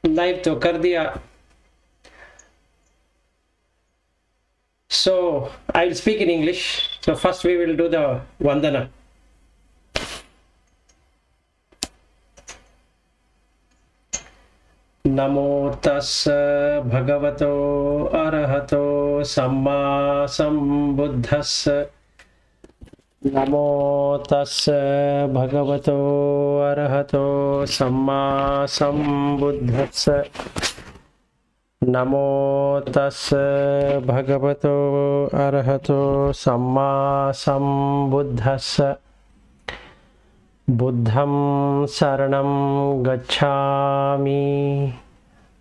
Live तो कर दिया. So I will speak in English. So first we will do the Vandana. Namo tassa bhagavato arahato samma sambuddhassa. Namo tassa bhagavato arahato samma sambuddhassa. Namo tassa bhagavato arahato samma sambuddhassa. Buddham saranam gacchami,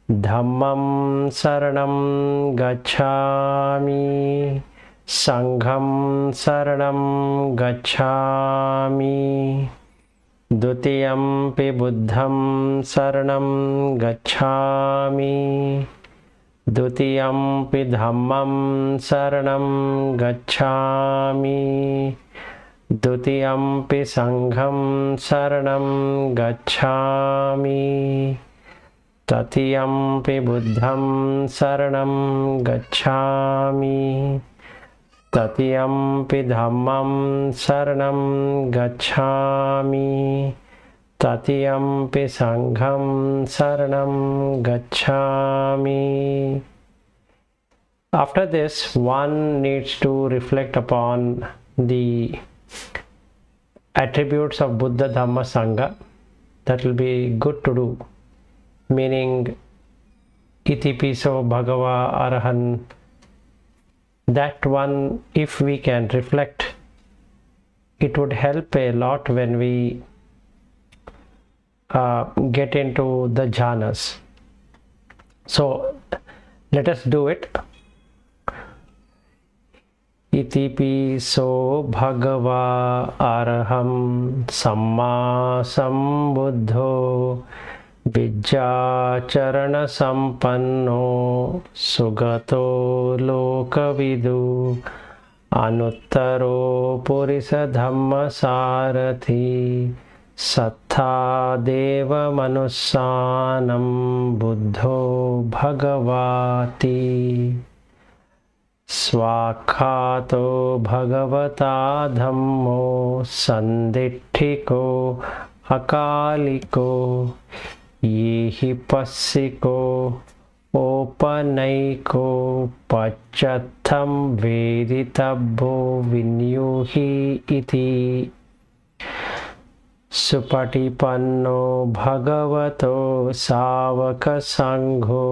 dhammam saranam gacchami, sangham saranam gacchami, dutiyampi buddham saranam gacchami, dutiyampi dhammam saranam gacchami, dutiyampi sangham saranam gacchami, tatiyampi buddham saranam gacchami, tatiyampi dhammam saranam gacchami, tatiyampi sangham saranam gacchami. After this, one needs to reflect upon the attributes of Buddha, Dhamma, Sangha. That will be good to do. Meaning, iti piso bhagava arahan. That one, if we can reflect, it would help a lot when we get into the jhanas. So let us do it. Iti piso bhagava araham samma sambuddho vijjacharana sampanno sugato lokavidu anuttaro purisa dhamma sarathi sattha deva manussanam buddho bhagavati swakhato bhagavata dhammo sanditthiko akaliko yehi passiko opanaiko pachatham veditabbo vinyuhi iti supatipanno bhagavato savaka sangho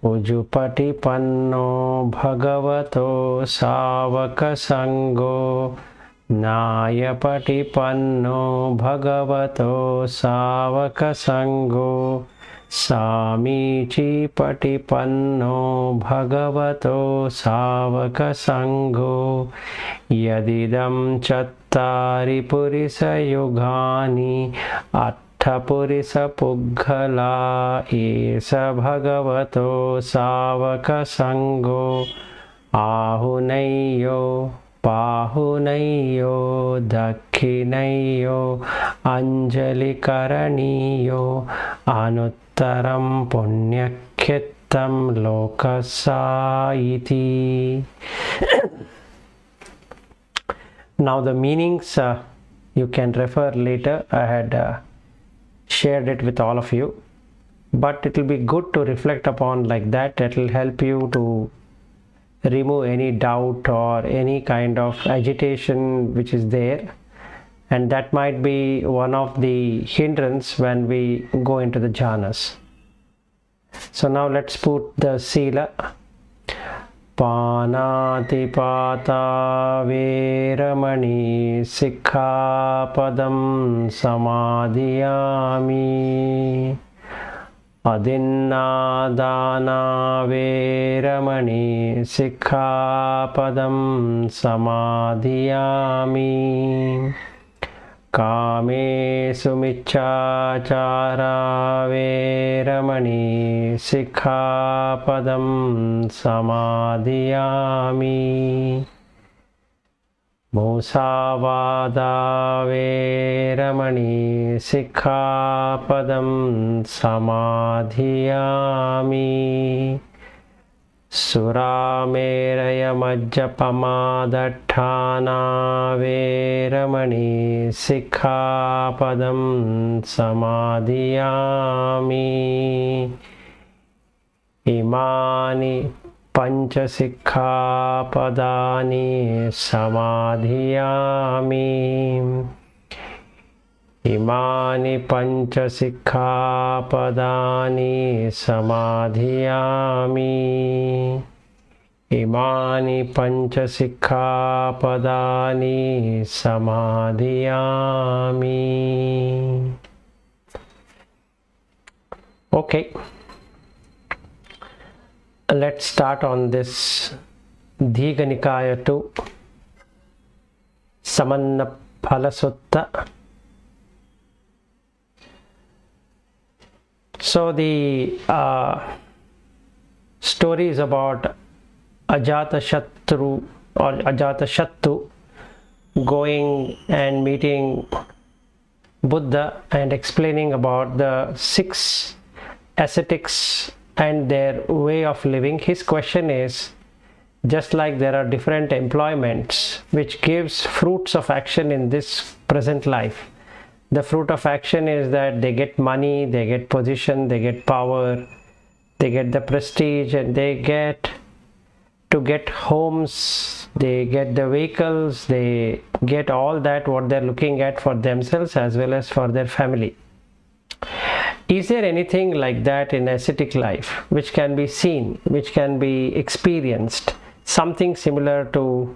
ujupatipanno bhagavato savaka sangho nāyapatipanno bhagavato savaka sangho samīcīpatipanno bhagavato savaka sangho yadidam chattari purisa yugani purisa puggala esa bhagavato savaka sangho ahunayyo pahunayyo dakkhinayyo anjali karaniyo anuttaram punyakkhettam lokassa iti. Now the meanings you can refer later. I had shared it with all of you, but it will be good to reflect upon like that. It will help you to remove any doubt or any kind of agitation which is there, and that might be one of the hindrance when we go into the jhanas. So now let's put the sila. Pānātipātā vēramani sikkhapadam samadhiyāmi adinādāna vēramani sikkhapadam samadhiyāmi kāmesu miccācārā vēramani sikkhapadam samadhiyāmi Musavada Veramani Sikkhapadam Samadhiyami Surameraya Majjapamadatthana Veramani Sikkhapadam Samadhiyami Imani Pancha Sikkhapadani Samadhiyami Imani Pancha Sikkhapadani Samadhiyami Imani Pancha Sikkhapadani Samadhiyami. Okay. Let's start on this Dīgha Nikāya 2 Sāmaññaphalasutta. So the story is about Ajatasattu or Ajatasattu going and meeting Buddha and explaining about the 6 ascetics and their way of living. His question is, just like there are different employments which gives fruits of action in this present life, the fruit of action is that they get money, they get position, they get power, they get the prestige, and they get to get homes, they get the vehicles, they get all that what they're looking at for themselves as well as for their family. Is there anything like that in ascetic life which can be seen, which can be experienced, something similar to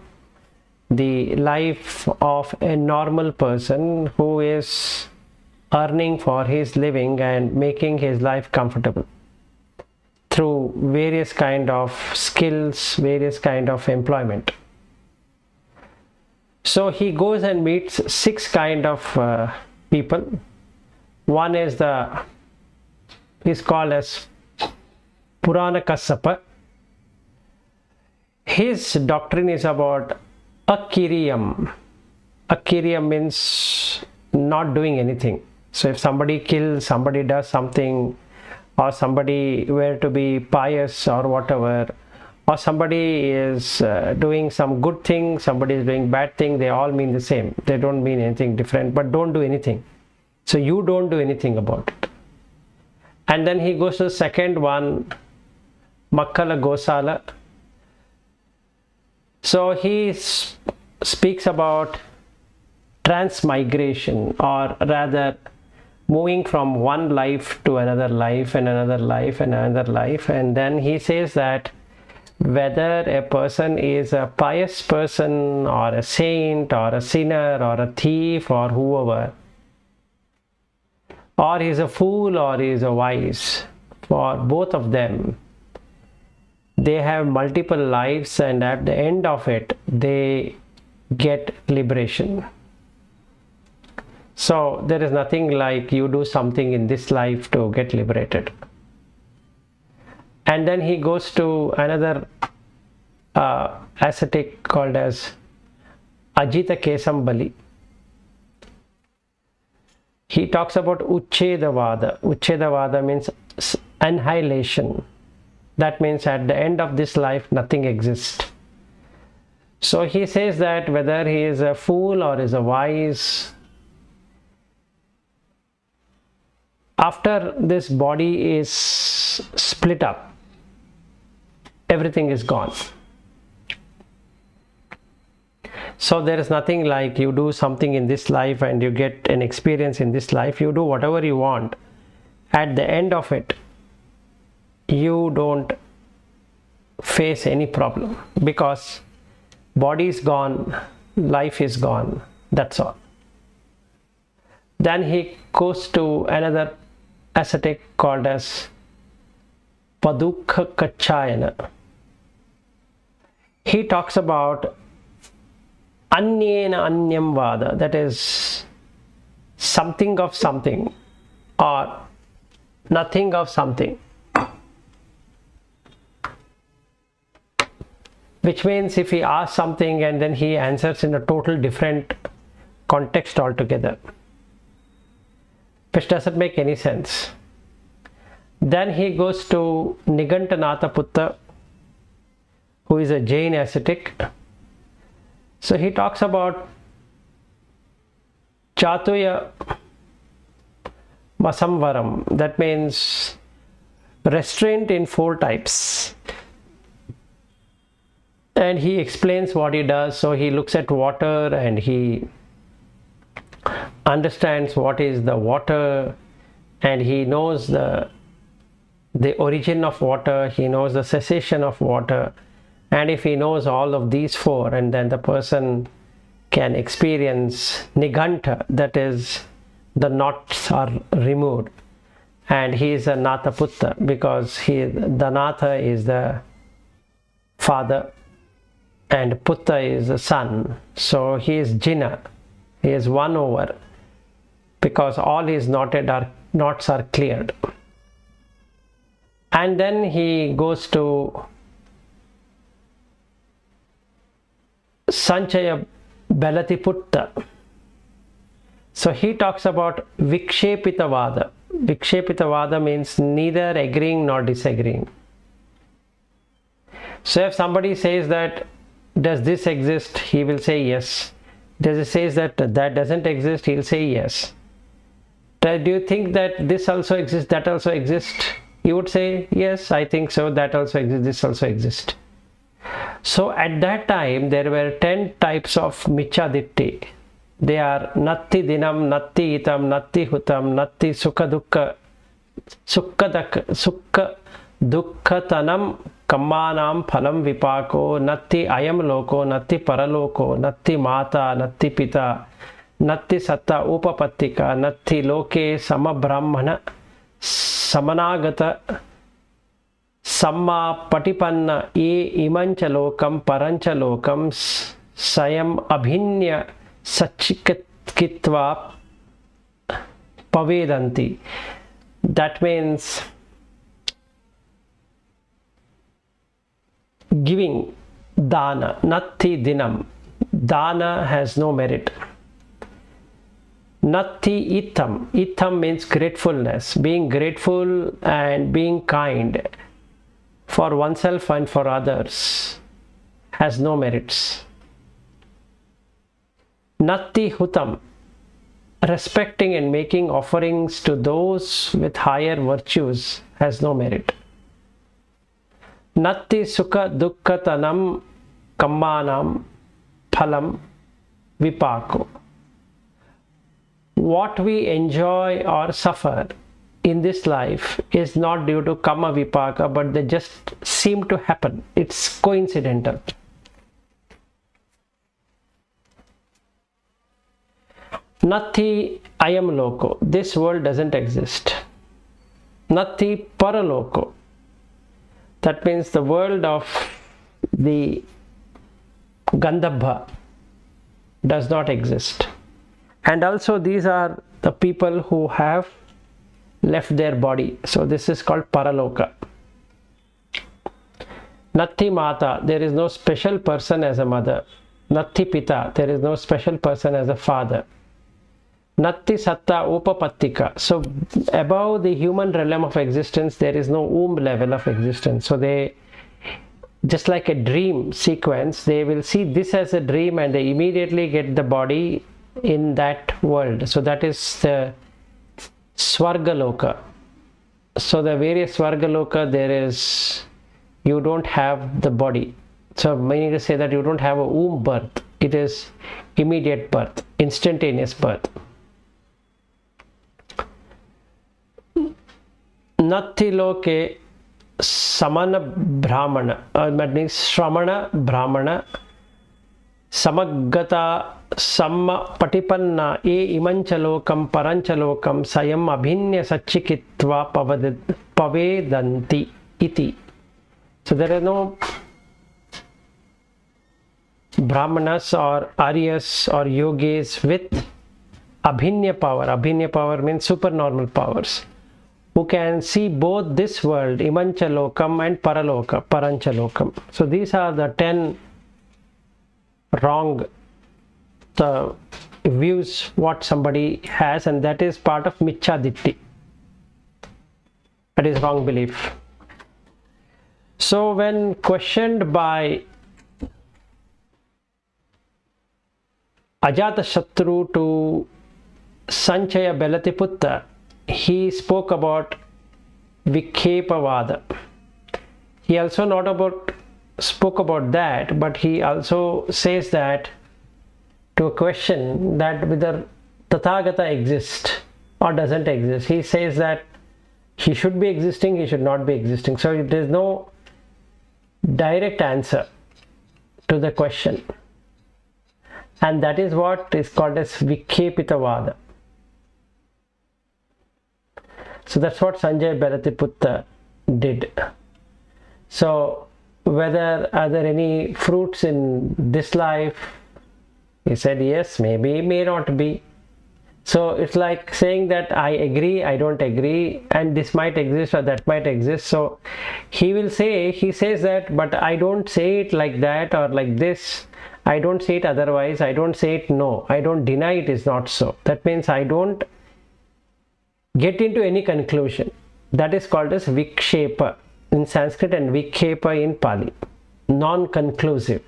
the life of a normal person who is earning for his living and making his life comfortable through various kind of skills, various kind of employment? So he goes and meets 6 kind of people. One is is called as Pūraṇa Kassapa. His doctrine is about akiriyam. Akiriyam means not doing anything. So if somebody kills, somebody does something, or somebody were to be pious or whatever, or somebody is doing some good thing, somebody is doing bad thing, they all mean the same. They don't mean anything different, but don't do anything. So you don't do anything about it. And then he goes to the second one, Makkhali Gosāla. So he speaks about transmigration, or rather moving from one life to another life and another life and another life. And then he says that whether a person is a pious person or a saint or a sinner or a thief or whoever, or he is a fool or he is a wise, for both of them, they have multiple lives, and at the end of it they get liberation. So there is nothing like you do something in this life to get liberated. And then he goes to another ascetic called as Ajita Kesakambala. He talks about Uchchedavada. Uchchedavada means annihilation. That means at the end of this life, nothing exists. So he says that whether he is a fool or is a wise, after this body is split up, everything is gone. So there is nothing like you do something in this life and you get an experience in this life. You do whatever you want. At the end of it, you don't face any problem, because body is gone, life is gone, that's all. Then he goes to another ascetic called as Pakudha Kaccāyana. He talks about Anyena Anyam Vada, that is something of something or nothing of something. which means if he asks something and then he answers in a total different context altogether, which doesn't make any sense. Then he goes to Nigaṇṭha Nātaputta, who is a Jain ascetic. So he talks about Chatuya Masamvaram, that means restraint in 4 types. And he explains what he does. So he looks at water and he understands what is the water, and he knows the origin of water, he knows the cessation of water. And if he knows all of these 4, and then the person can experience Nigaṇṭha, that is, the knots are removed. And he is a Nātaputta because the Nātha is the father and Putta is the son. So he is Jina, he is 1 over, because all his knots are cleared. And then he goes to Sañjaya Belaṭṭhiputta. So he talks about Vikshepitavada. Vikshepitavada means neither agreeing nor disagreeing. So if somebody says that, does this exist? He will say yes. Does it say that doesn't exist? He'll say yes. Do you think that this also exists, that also exists? He would say, yes, I think so, that also exists, this also exists. So at that time, there were 10 types of Micchaditti. They are Natti Dinam, Natti Itam, Natti Hutam, Natti Sukha Dukkhatanam, Kammanam Phalam Vipako, Natti Ayam Loko, Natti Paraloko, Natti Mata, Natti Pita, Natti Satta Upapattika, Natti Loke Samabrahmana, Samanagata, Samma Patipanna, Imancha Lokam, Parancha Lokam, Sayam Abhinya Sachikitva Pavedanti. That means giving dana, Natti Dinam. Dana has no merit. Natti Itam. Itam means gratefulness, being grateful and being kind for oneself and for others has no merits. Natti Hutam. Respecting and making offerings to those with higher virtues has no merit. Natti Sukha Dukkhatanam Kammanam Phalam Vipako. What we enjoy or suffer in this life is not due to Kama Vipaka, but they just seem to happen. It's coincidental. Natti Ayam Loko. This world doesn't exist. Natti Paraloko. That means the world of the Gandhabha does not exist. And also these are the people who have left their body. So this is called Paraloka. Natti Mata. There is no special person as a mother. Natti Pita. There is no special person as a father. Natti Satta Upapattika. So above the human realm of existence, there is no womb level of existence. So they, just like a dream sequence, they will see this as a dream and they immediately get the body in that world. So that is the Swargaloka. So the various Swargaloka, there is, you don't have the body. So meaning to say that you don't have a womb birth. It is immediate birth, instantaneous birth. Natti Loke Samana Brahmana, that means Shramana Brahmana, Samaggata Samma Patipanna, Imancha Lokam, Parancha Lokam, Sayam Abhinya Sachikitva Pavedanti Iti. So there are no Brahmanas or Aryas or Yogis with Abhinya power. Abhinya power means supernormal powers, who can see both this world, Imancha Lokam and Parancha Lokam. So these are the 10 wrong views what somebody has, and that is part of Miccha Ditti. That is wrong belief. So when questioned by Ajatasattu to Sañjaya Belaṭṭhiputta, he spoke about Vikkhepavada. He also spoke about that, but he also says that to a question that whether Tathagata exists or doesn't exist. He says that he should be existing, he should not be existing. So there is no direct answer to the question. And that is what is called as Vikkhepitavada. So that's what Sañjaya Belaṭṭhiputta did. So whether are there any fruits in this life? He said yes, maybe, may not be. So it's like saying that I agree, I don't agree, and this might exist or that might exist. So he says that, but I don't say it like that or like this. I don't say it otherwise. I don't say it no. I don't deny it is not so. That means I don't get into any conclusion. That is called as Vikshepa in Sanskrit and Vikkhepa in Pali. Non-conclusive.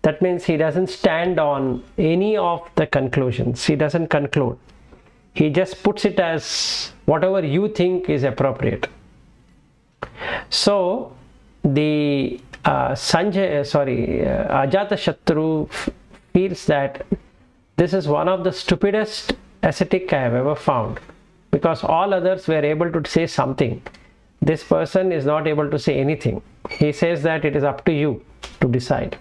That means he doesn't stand on any of the conclusions. He doesn't conclude. He just puts it as whatever you think is appropriate. So the Ajatasattu feels that this is one of the stupidest ascetic I have ever found, because all others were able to say something. This person is not able to say anything. He says that it is up to you to decide.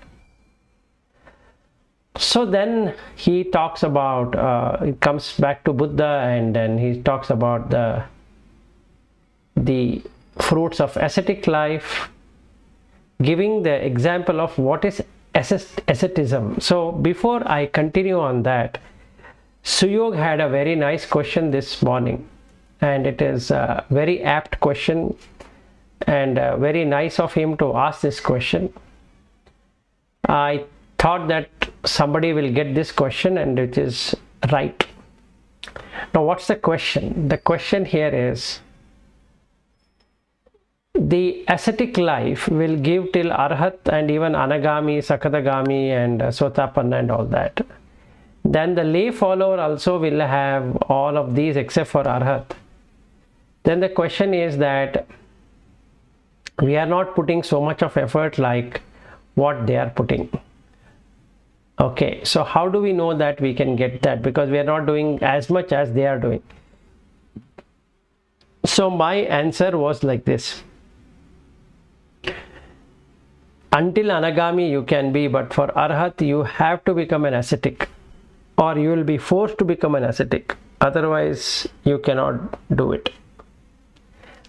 So then he talks about, it comes back to Buddha, and then he talks about the fruits of ascetic life, giving the example of what is asceticism. So before I continue on that, Suyog had a very nice question this morning, and it is a very apt question and very nice of him to ask this question. I thought that somebody will get this question, and it is right. Now what's the question? The question here is, the ascetic life will give till Arhat and even Anagami, Sakadagami and Sotapanna and all that. Then the lay follower also will have all of these except for Arhat. Then the question is that we are not putting so much of effort like what they are putting. Okay, so how do we know that we can get that? Because we are not doing as much as they are doing. So my answer was like this. Until Anagami you can be, but for Arhat you have to become an ascetic, or you will be forced to become an ascetic. Otherwise you cannot do it.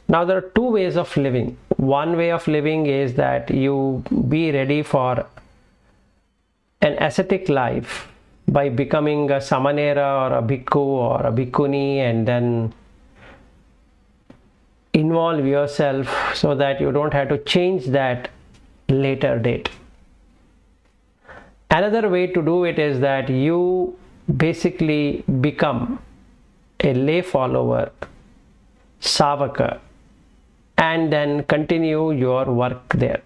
Now there are two ways of living. One way of living is that you be ready for an ascetic life by becoming a samanera or a bhikkhu or a bhikkhuni, and then involve yourself so that you don't have to change that later date. Another way to do it is that you basically become a lay follower, savaka, and then continue your work there.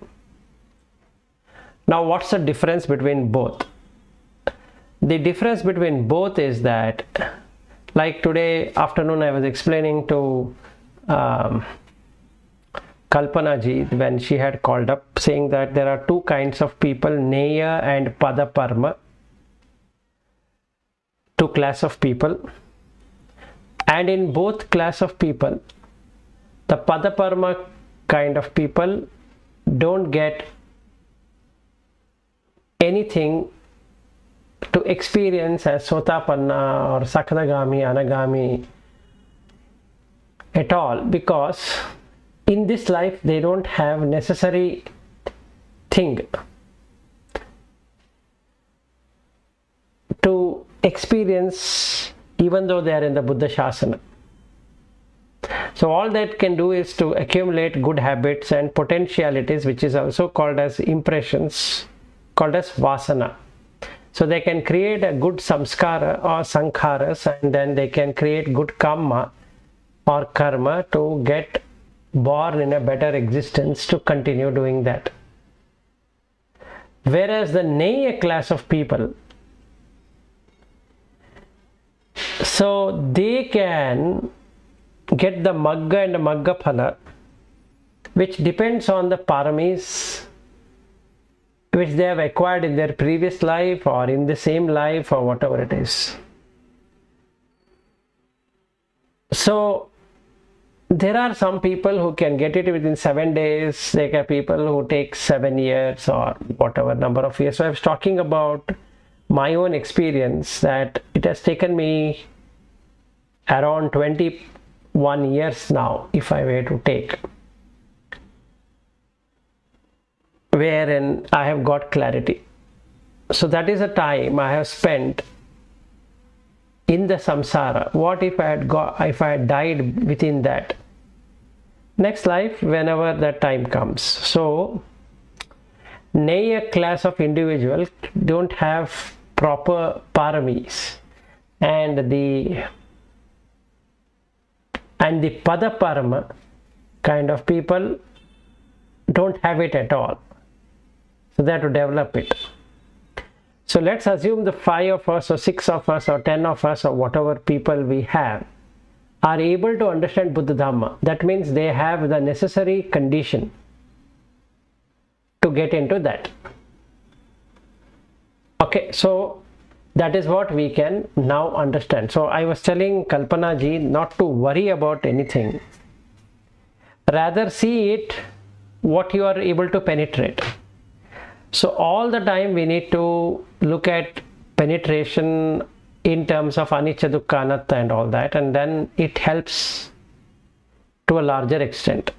Now what's the difference between both? The difference between both is that, like today afternoon I was explaining to Kalpana ji when she had called up, saying that there are two kinds of people, Neya and Padaparma, two class of people, and in both class of people, the Padaparma kind of people don't get anything to experience as Sotapanna or Sakadagami, Anagami at all, because in this life they don't have necessary thing to experience even though they are in the Buddha Shasana. So all that can do is to accumulate good habits and potentialities, which is also called as impressions, called as vasana. So they can create a good samskara or sankharas, and then they can create good karma or karma to get born in a better existence to continue doing that. Whereas the Neya class of people, so they can get the Magga and the Magga Phala, which depends on the paramis which they have acquired in their previous life or in the same life or whatever it is. So there are some people who can get it within 7 days. There are people who take 7 years or whatever number of years. So I was talking about my own experience that it has taken me around 21 years now, if I were to take, wherein I have got clarity. So that is a time I have spent in the samsara. What if I had died within that next life, whenever that time comes? So Neya class of individual don't have proper paramis, and the pada parama kind of people don't have it at all. So they have to develop it. So let's assume the 5 of us or 6 of us or 10 of us or whatever people we have are able to understand Buddha Dhamma. That means they have the necessary condition to get into that. Okay, so that is what we can now understand. So I was telling Kalpana ji not to worry about anything. Rather see it what you are able to penetrate. So all the time we need to look at penetration in terms of anicca, dukkha, anatta and all that, and then it helps to a larger extent.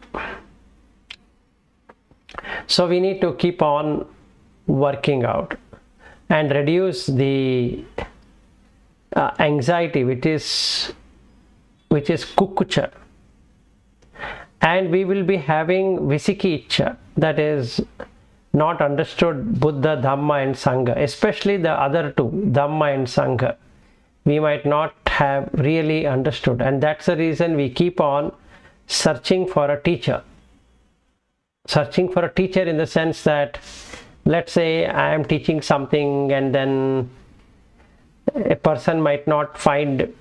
So we need to keep on working out and reduce the anxiety, which is kukucha, and we will be having visikiccha, that is not understood Buddha, Dhamma and Sangha, especially the other two, Dhamma and Sangha, we might not have really understood, and that's the reason we keep on searching for a teacher. Searching for a teacher in the sense that, let's say I am teaching something and then a person might not find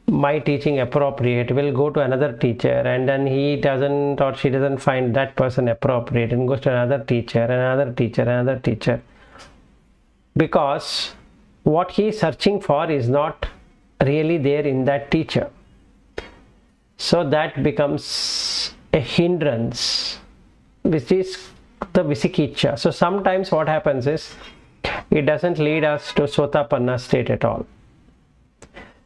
my teaching appropriate, will go to another teacher, and then he doesn't or she doesn't find that person appropriate and goes to another teacher, another teacher, another teacher, because what he is searching for is not really there in that teacher. So that becomes a hindrance, which is the visikiccha. So sometimes what happens is it doesn't lead us to sotapanna state at all.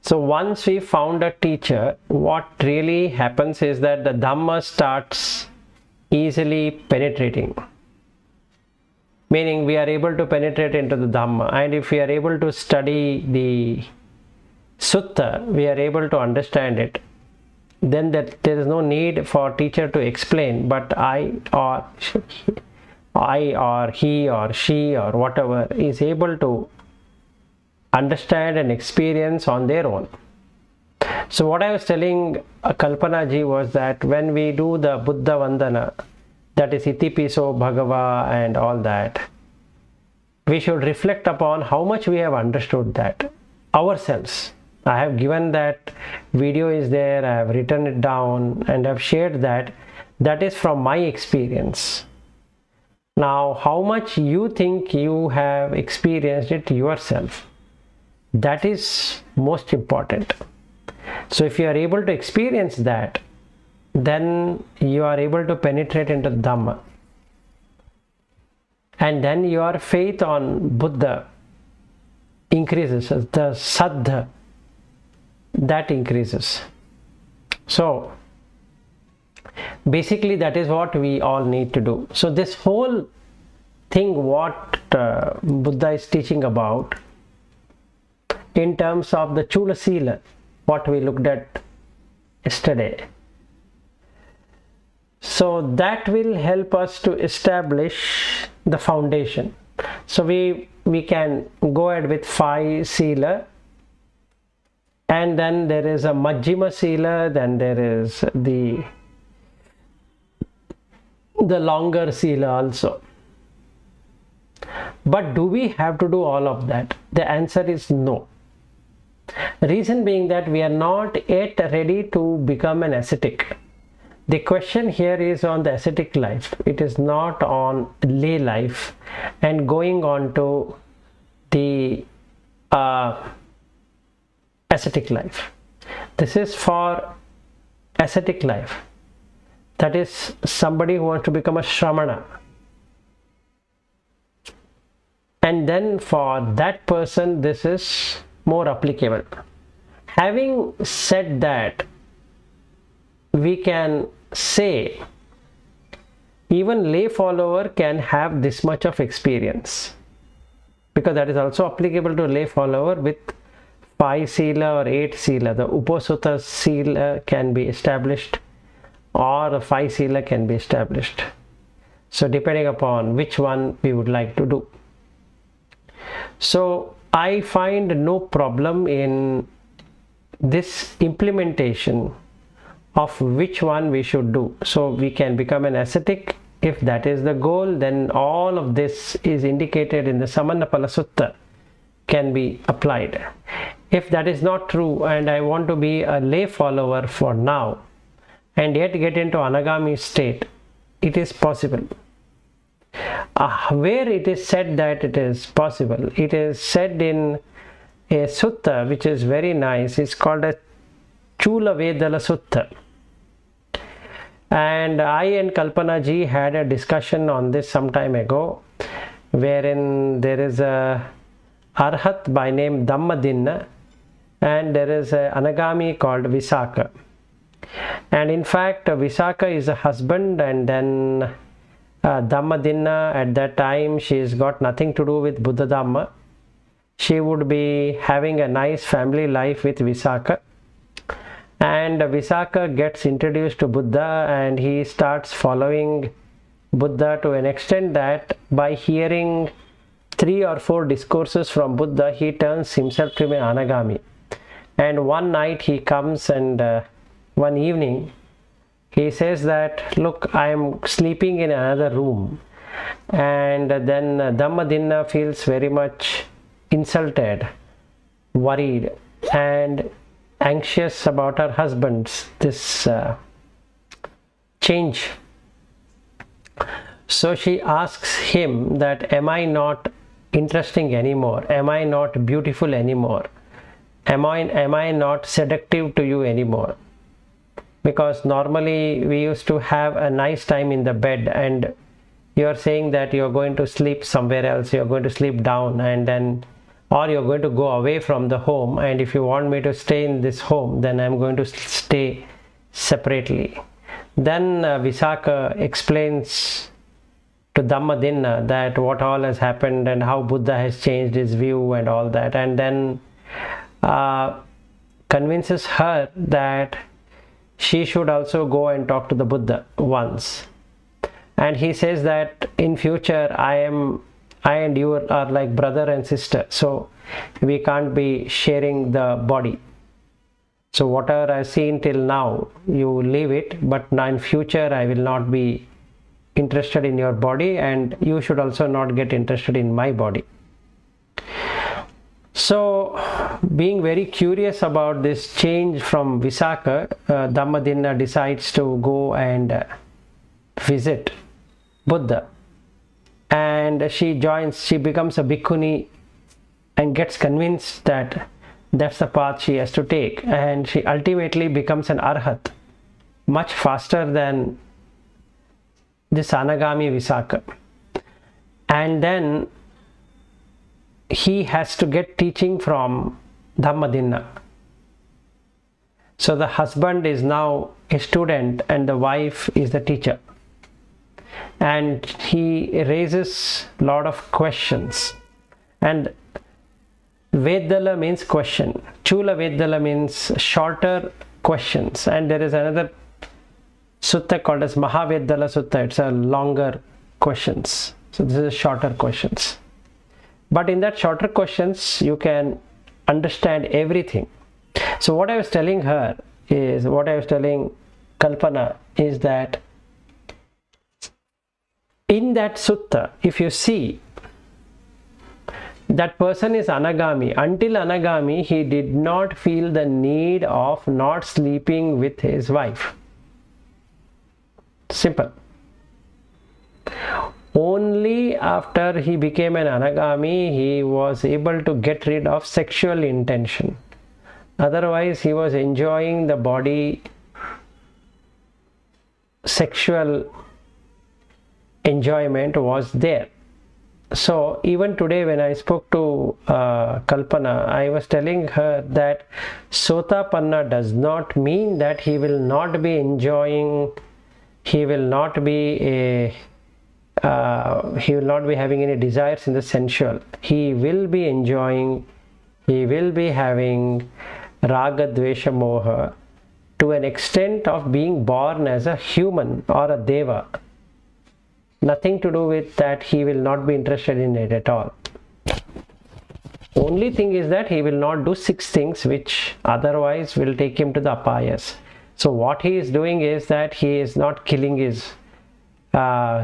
So once we found a teacher, what really happens is that the Dhamma starts easily penetrating. Meaning we are able to penetrate into the Dhamma, and if we are able to study the sutta, we are able to understand it. Then that there is no need for teacher to explain, but I or he or she or whatever is able to understand and experience on their own. So what I was telling Kalpana ji was that when we do the Buddha Vandana, that is Itipiso, Bhagava and all that, we should reflect upon how much we have understood that ourselves. I have given that video is there, I have written it down and I have shared that. That is from my experience. Now how much you think you have experienced it yourself, that is most important. So if you are able to experience that, then you are able to penetrate into Dhamma, and then your faith on Buddha increases, the saddha that increases. So basically that is what we all need to do. So this whole thing what Buddha is teaching about in terms of the Chula Sila, what we looked at yesterday, So that will help us to establish the foundation. So we can go ahead with 5 sila, and then there is a Majjhima sila, then there is the longer sila also. But do we have to do all of that? The answer is no. Reason being that we are not yet ready to become an ascetic. The question here is on the ascetic life. It is not on lay life and going on to the ascetic life. This is for ascetic life. That is somebody who wants to become a shramana. And then for that person, this is more applicable. Having said that, we can say even lay follower can have this much of experience, because that is also applicable to lay follower with 5 sila or 8 sila. The Uposutta sila can be established, or a 5 sila can be established. So depending upon which one we would like to do. So I find no problem in this implementation of which one we should do. So we can become an ascetic. If that is the goal, then all of this is indicated in the Sāmaññaphalasutta can be applied. If that is not true and I want to be a lay follower for now and yet get into anagami state, it is possible. Where it is said that it is possible, it is said in a sutta which is very nice. It's called a Chula Vedala Sutta. And I and Kalpana ji had a discussion on this some time ago, wherein there is a arhat by name Dhammadinna and there is a anagami called Visakha. And in fact, Visakha is a husband, and then Dhammadinna, at that time she's got nothing to do with Buddha Dhamma. She would be having a nice family life with Visakha, and Visakha gets introduced to Buddha and he starts following Buddha to an extent that by hearing 3 or 4 discourses from Buddha, he turns himself to an anagami. And one night he comes and one evening he says that, look, I am sleeping in another room. And then Dhammadinna feels very much insulted, worried and anxious about her husband's this change. So she asks him that, am I not interesting anymore? Am I not beautiful anymore? Am I not seductive to you anymore? Because normally we used to have a nice time in the bed, and you are saying that you are going to sleep somewhere else, you are going to sleep down, and then or you're going to go away from the home, and if you want me to stay in this home, then I'm going to stay separately. Then Visakha explains to Dhammadinna that what all has happened and how Buddha has changed his view and all that, and then convinces her that she should also go and talk to the Buddha once. And he says that in future I and you are like brother and sister, so we can't be sharing the body. So whatever I've seen till now, you leave it, but now in future I will not be interested in your body, and you should also not get interested in my body. So being very curious about this change from Visakha, Dhammadinna decides to go and visit Buddha, and she becomes a bhikkhuni and gets convinced that that's the path she has to take, and she ultimately becomes an arhat much faster than this anagami Visakha. And then he has to get teaching from Dhammadinna. So the husband is now a student and the wife is the teacher, and he raises a lot of questions. And Vedala means question, Chula Vedala means shorter questions, and there is another sutta called as Mahaveddala Sutta. It's a longer questions. So this is shorter questions. But in that shorter questions, you can understand everything. So what I was telling her is, what I was telling Kalpana is that in that sutta, if you see, that person is anagami. Until anagami, he did not feel the need of not sleeping with his wife. Simple. Only after he became an anagami, he was able to get rid of sexual intention. Otherwise, he was enjoying the body, sexual enjoyment was there. So even today when I spoke to Kalpana, I was telling her that Sotapanna does not mean that he will not be enjoying, he will not be having any desires in the sensual. He will be enjoying, he will be having raga, dvesha, moha to an extent of being born as a human or a deva. Nothing to do with that he will not be interested in it at all. Only thing is that he will not do 6 things which otherwise will take him to the apayas. So what he is doing is that he is not killing his,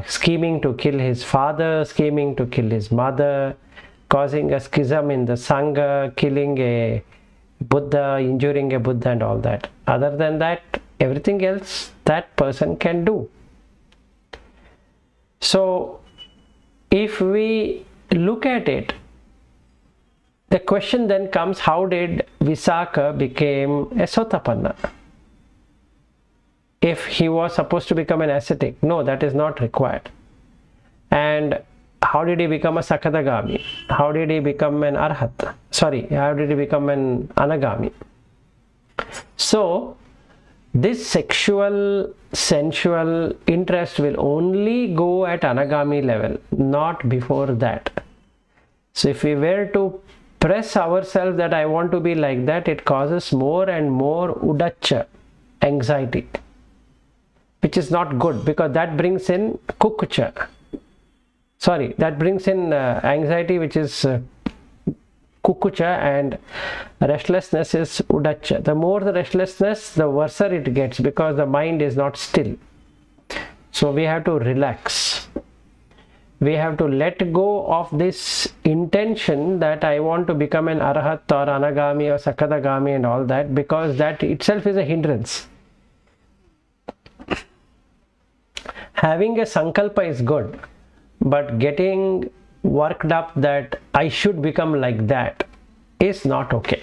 scheming to kill his father, scheming to kill his mother, causing a schism in the Sangha, killing a Buddha, injuring a Buddha and all that. Other than that, everything else that person can do. So if we look at it, the question then comes, how did Visakha became a Sotapanna? If he was supposed to become an ascetic, no, that is not required. And how did he become a Sakadagami? How did he become an Arhat? Sorry, how did he become an Anagami? So this sexual, sensual interest will only go at Anagami level, not before that. So if we were to press ourselves that I want to be like that, it causes more and more udacha, anxiety, which is not good, because that brings in kukucha. Sorry, that brings in anxiety, which is kukucha, and restlessness is udacha. The more the restlessness, the worse it gets, because the mind is not still. So we have to relax. We have to let go of this intention that I want to become an Arhat or Anagami or Sakadagami and all that, because that itself is a hindrance. Having a sankalpa is good, but getting worked up that I should become like that is not okay,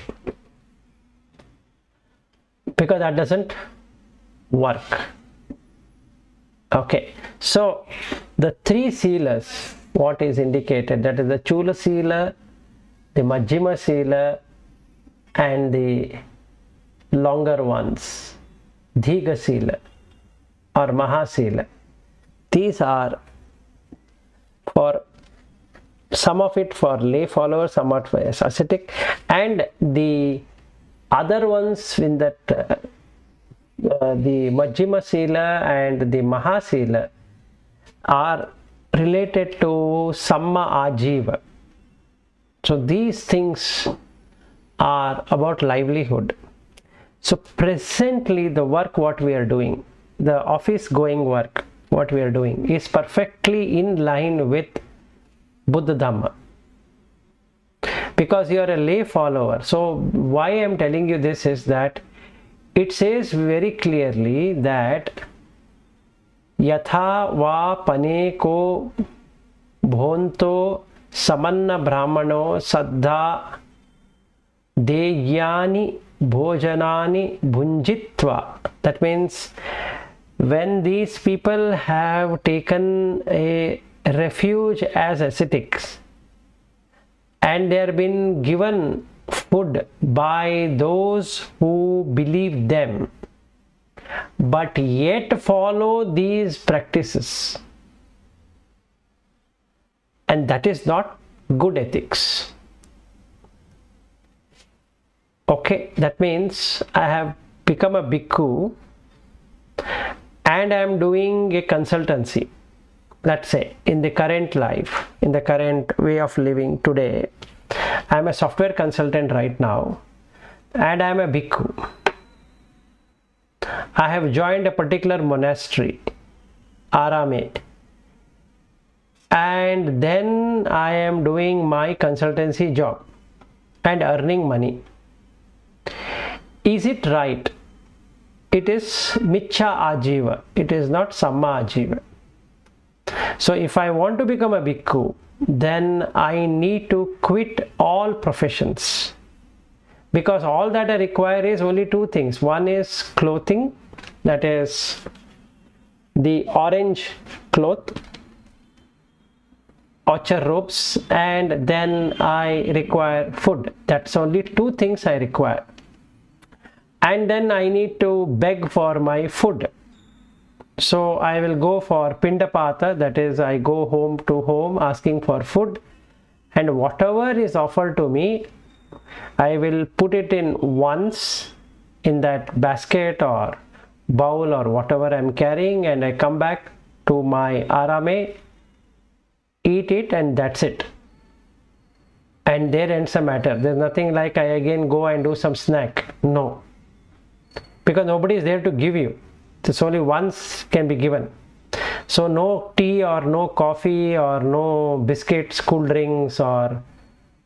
because that doesn't work. Okay, so the 3 silas, what is indicated, that is the Chula sila, the Majjhima sila, and the longer ones, Dhiga sila or Mahasila. These are for some of it for lay followers, some of it for ascetic, and the other ones in that the Majjhima Sila and the Mahasila are related to Samma Ajiva. So these things are about livelihood. So presently the work what we are doing, the office going work what we are doing, is perfectly in line with Buddha Dhamma, because you are a lay follower. So why I am telling you this is that it says very clearly that Yatha va paneko bhonto samanna brahmano saddha deyani bhojanani bhunjitva. That means when these people have taken a refuge as ascetics and they are been given food by those who believe them, but yet follow these practices, and that is not good ethics. Okay, that means I have become a bhikkhu and I am doing a consultancy, let's say in the current life, in the current way of living today, I am a software consultant right now, and I am a bhikkhu. I have joined a particular monastery, arame, and then I am doing my consultancy job and earning money. Is it right? It is michcha ajiva, it is not samma ajiva. So if I want to become a bhikkhu, then I need to quit all professions, because all that I require is only two things. One is clothing, that is the orange cloth, orchard robes, and then I require food. That's only two things I require. And then I need to beg for my food. So I will go for pindapata, that is I go home to home asking for food, and whatever is offered to me, I will put it in once in that basket or bowl or whatever I am carrying, and I come back to my arame, eat it, and that's it. And there ends the matter. There's nothing like I again go and do some snack. No. Because nobody is there to give you. It's only once can be given. So no tea or no coffee or no biscuits, cool drinks or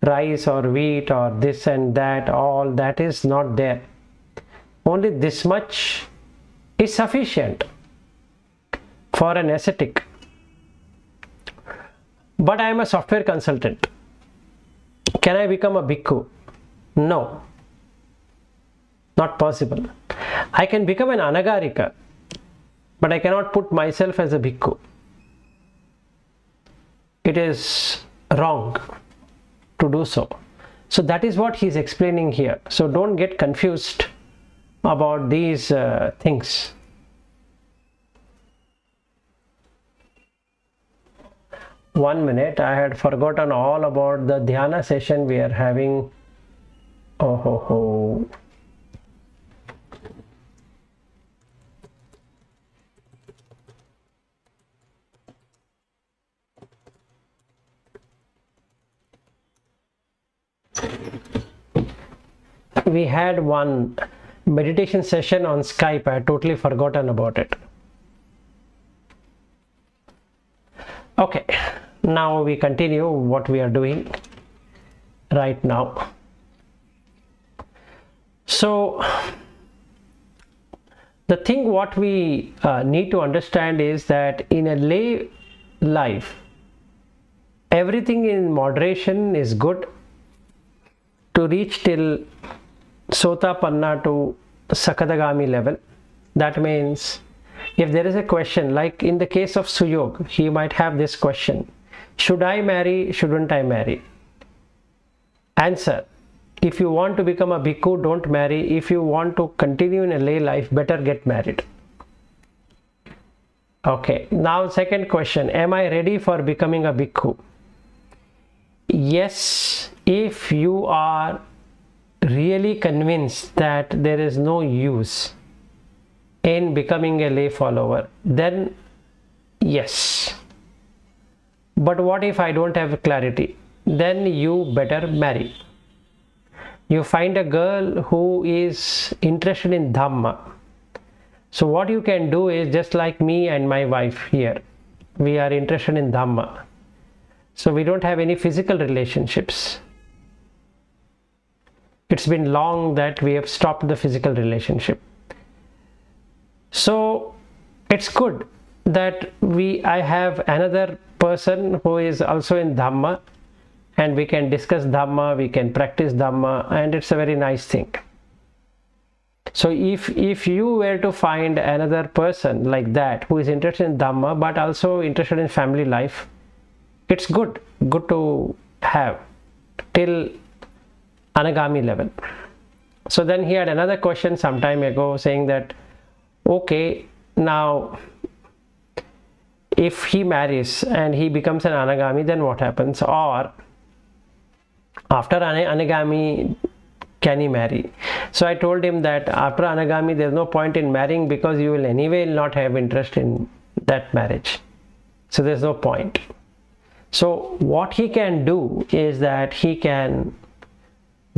rice or wheat or this and that, all that is not there. Only this much is sufficient for an ascetic. But I am a software consultant. Can I become a bhikkhu? No. Not possible. I can become an anagarika, but I cannot put myself as a bhikkhu. It is wrong to do so. So that is what he is explaining here. So don't get confused about these things. 1 minute, I had forgotten all about the dhyana session we are having. Oh ho ho. We had one meditation session on Skype. I had totally forgotten about it. Okay, now we continue what we are doing right now. So the thing what we need to understand is that in a lay life, everything in moderation is good. To reach till Sotapanna to Sakadagami level, that means if there is a question, like in the case of Suyog, he might have this question: should I marry, shouldn't I marry? Answer: if you want to become a bhikkhu, don't marry. If you want to continue in a lay life, better get married. Okay, now second question: am I ready for becoming a bhikkhu? Yes, if you are really convinced that there is no use in becoming a lay follower, then yes. But what if I don't have clarity? Then you better marry. You find a girl who is interested in Dhamma. So what you can do is, just like me and my wife here, we are interested in Dhamma. So we don't have any physical relationships. It's been long that we have stopped the physical relationship. So it's good that I have another person who is also in Dhamma, and we can discuss Dhamma, we can practice Dhamma, and it's a very nice thing. So if you were to find another person like that who is interested in Dhamma but also interested in family life, it's good to have till Anagami level. So then he had another question some time ago saying that, okay, now if he marries and he becomes an Anagami, then what happens? Or after Anagami, can he marry? So I told him that after anagami there is no point in marrying, because you will anyway not have interest in that marriage. So there is no point. So what he can do is that he can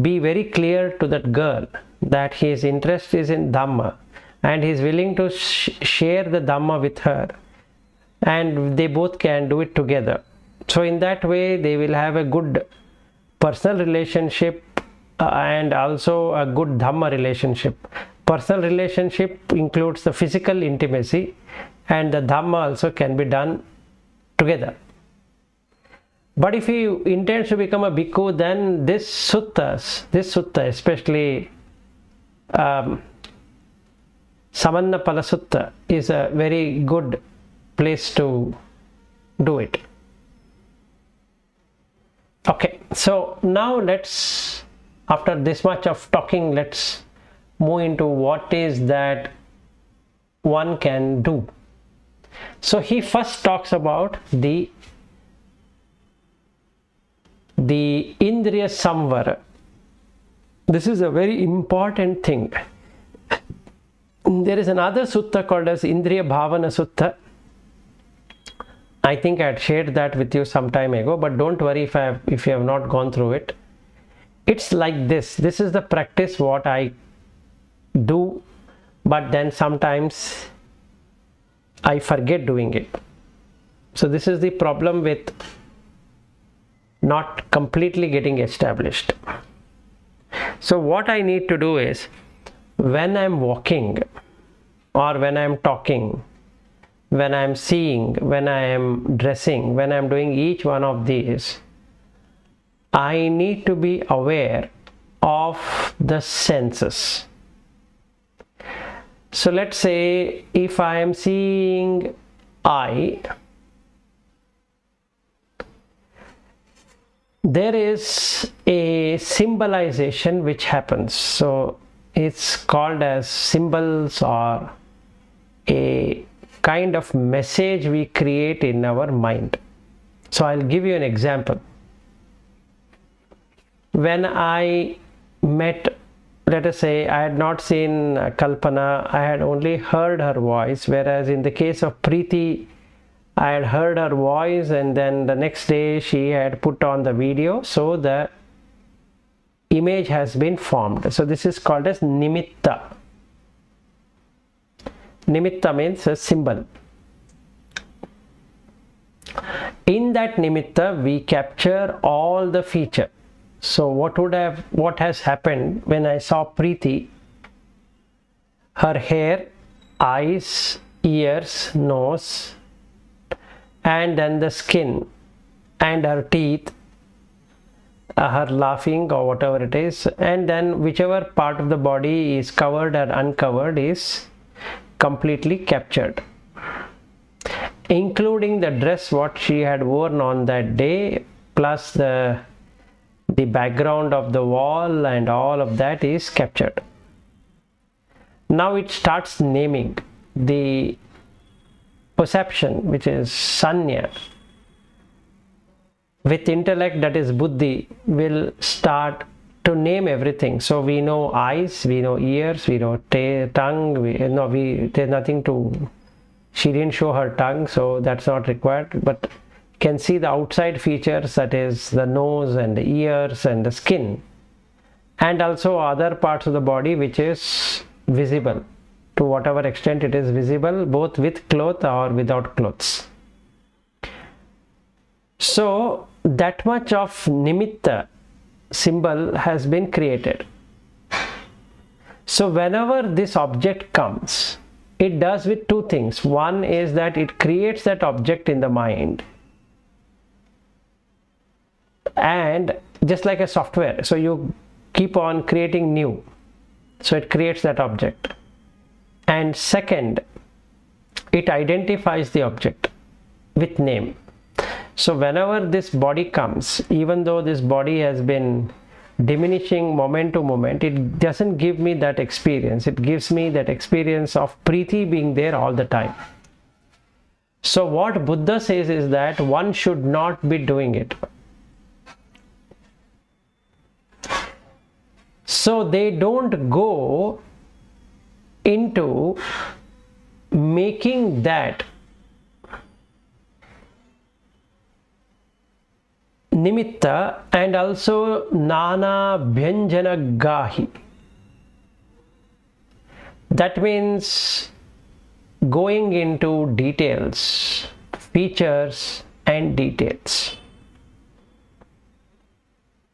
be very clear to that girl that his interest is in Dhamma, and he is willing to share the Dhamma with her, and they both can do it together. So in that way they will have a good personal relationship and also a good Dhamma relationship. Personal relationship includes the physical intimacy, and the Dhamma also can be done together. But if he intends to become a bhikkhu, then this sutta, especially Sāmaññaphalasutta, is a very good place to do it. Okay, so now let's, after this much of talking, let's move into what is that one can do. So he first talks about the Indriya Samvara. This is a very important thing. There is another sutta called as Indriya Bhavana Sutta. I think I had shared that with you some time ago, but don't worry if you have not gone through it. It's like this. This is the practice what I do, but then sometimes I forget doing it. So this is the problem with not completely getting established. So what I need to do is, when I'm walking or when I'm talking, when I'm seeing, when I am dressing, when I'm doing each one of these, I need to be aware of the senses. So let's say if I am seeing eye, there is a symbolization which happens. So it's called as symbols, or a kind of message we create in our mind. So I'll give you an example. When I met, let us say, I had not seen Kalpana, I had only heard her voice, whereas in the case of Preeti, I had heard her voice, and then the next day she had put on the video, so the image has been formed. So this is called as nimitta. Nimitta means a symbol. In that nimitta we capture all the feature. So what has happened when I saw Preeti? Her hair, eyes, ears, nose, and then the skin and her teeth, her laughing or whatever it is, and then whichever part of the body is covered or uncovered is completely captured, including the dress what she had worn on that day, plus the background of the wall, and all of that is captured. Now it starts naming. The perception, which is sanya, with intellect, that is buddhi, will start to name everything. So we know eyes, we know ears, we know tongue, there's nothing to, she didn't show her tongue, so that's not required, but can see the outside features, that is the nose and the ears and the skin, and also other parts of the body which is visible, to whatever extent it is visible, both with cloth or without clothes. So that much of nimitta symbol has been created. So whenever this object comes, it does with two things. One is that it creates that object in the mind, and just like a software, so you keep on creating new, so it creates that object. And second, it identifies the object with name. So whenever this body comes, even though this body has been diminishing moment to moment, it doesn't give me that experience. It gives me that experience of Preeti being there all the time. So what Buddha says is that one should not be doing it. So So they don't go into making that nimitta and also nana bhyanjana gahi. That means going into details, features and details.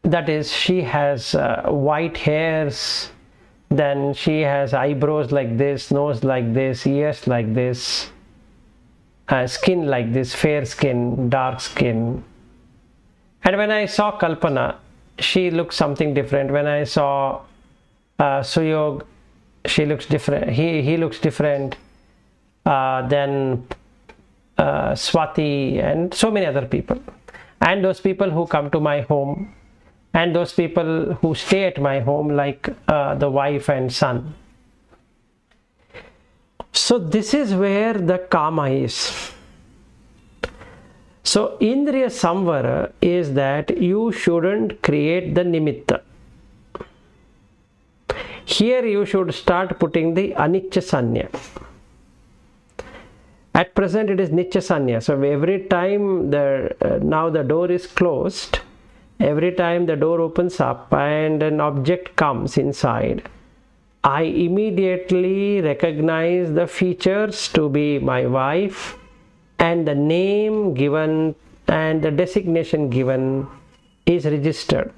That is, she has white hairs, then she has eyebrows like this, nose like this, ears like this, skin like this, fair skin, dark skin. And when I saw Kalpana, she looks something different. When I saw Suyog, she looks different. He looks different. Then Swati and so many other people. And those people who come to my home, and those people who stay at my home, like the wife and son. So this is where the kama is. So Indriya Samvara is that you shouldn't create the nimitta. Here you should start putting the anicca sanya. At present it is nicca sanya. So every time now the door is closed, every time the door opens up and an object comes inside, I immediately recognize the features to be my wife, and the name given and the designation given is registered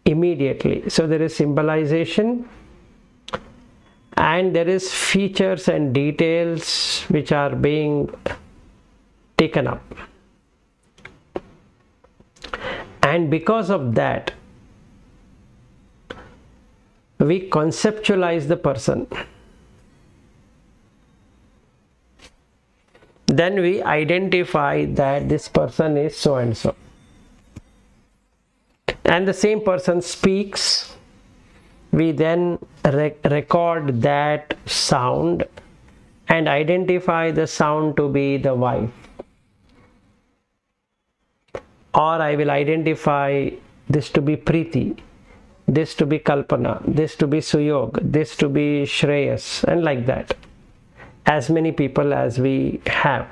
immediately. So there is symbolization and there is features and details which are being taken up. And because of that, we conceptualize the person. Then we identify that this person is so and so. And the same person speaks. We then record that sound and identify the sound to be the wife. Or I will identify this to be Preeti, this to be Kalpana, this to be Suyog, this to be Shreyas, and like that. As many people as we have.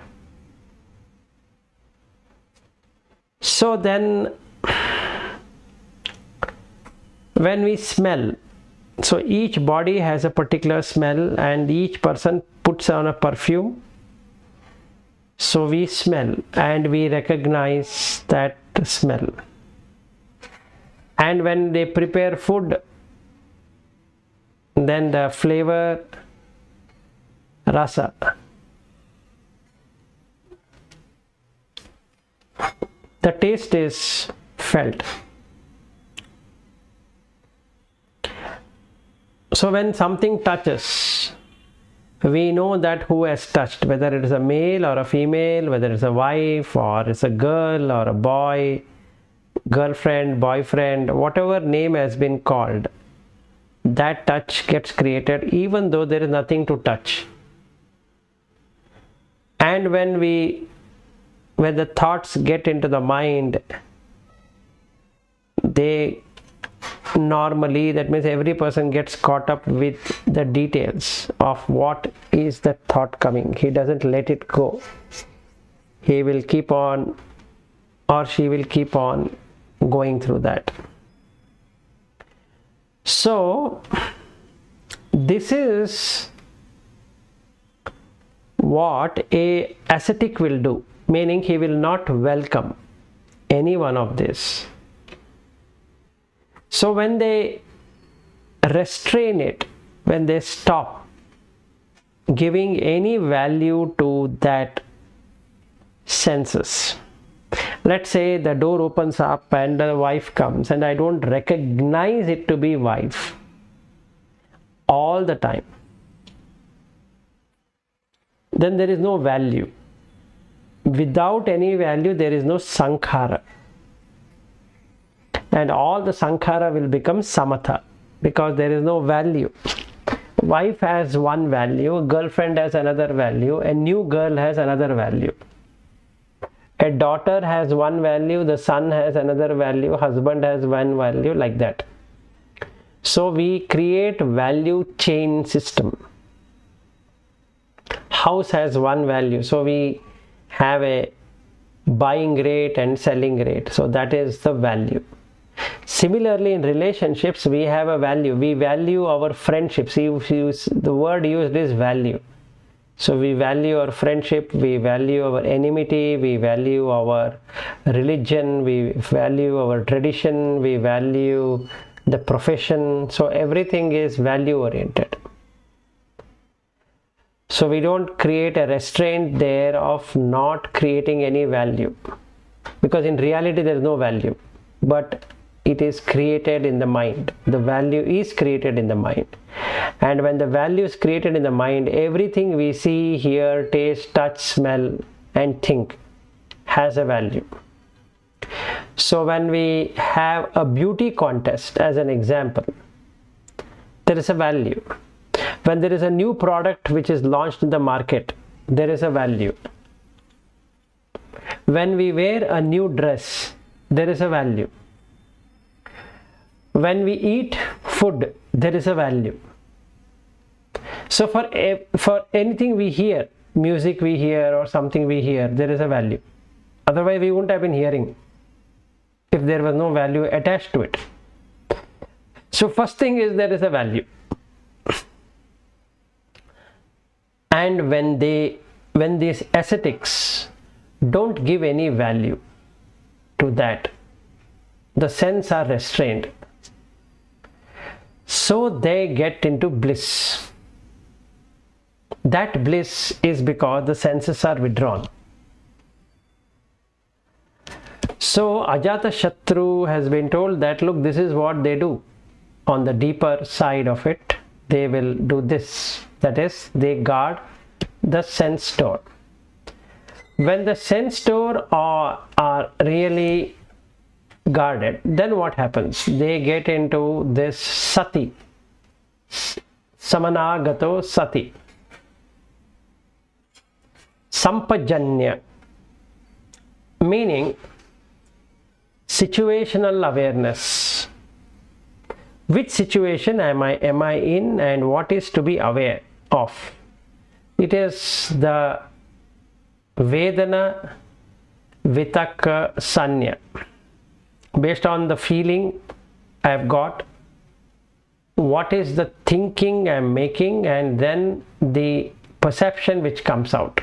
So then when we smell, so each body has a particular smell and each person puts on a perfume. So we smell and we recognize that smell. And when they prepare food, then the flavor, rasa, the taste is felt. So when something touches, we know that who has touched, whether it is a male or a female, whether it's a wife or it's a girl or a boy, girlfriend, boyfriend, whatever name has been called, that touch gets created even though there is nothing to touch. And when the thoughts get into the mind, they normally, that means every person gets caught up with the details of what is the thought coming. He doesn't let it go. He will keep on, or she will keep on going through that. So this is what a ascetic will do, meaning he will not welcome any one of this. So when they restrain it, when they stop giving any value to that senses, let's say the door opens up and the wife comes and I don't recognize it to be wife all the time, then there is no value. Without any value, there is no sankhara. And all the sankhara will become samatha because there is no value. Wife has one value, girlfriend has another value, a new girl has another value. A daughter has one value, the son has another value, husband has one value, like that. So we create value chain system. House has one value, so we have a buying rate and selling rate, so that is the value. Similarly, in relationships we have a value. We value our friendships. The word used is value. So we value our friendship, we value our enmity, we value our religion, we value our tradition, we value the profession. So everything is value oriented. So we don't create a restraint there of not creating any value, because in reality there is no value, but it is created in the mind. The value is created in the mind. And when the value is created in the mind, everything we see, hear, taste, touch, smell and think has a value. So when we have a beauty contest as an example, there is a value. When there is a new product which is launched in the market, there is a value. When we wear a new dress, there is a value. When we eat food, there is a value. So for anything we hear, music we hear or something we hear, there is a value. Otherwise we wouldn't have been hearing if there was no value attached to it. So first thing is there is a value. And when these ascetics don't give any value to that, the senses are restrained. So they get into bliss. That bliss is because the senses are withdrawn. So Ajatasattu has been told that, look, this is what they do. On the deeper side of it, they will do this. That is, they guard the sense door. When the sense door are really guarded, then what happens? They get into this sati, samanagato sati, sampajanya, meaning situational awareness. Which situation am I in, and what is to be aware of? It is the Vedana Vitaka Sanya. Based on the feeling I have got, what is the thinking I am making, and then the perception which comes out.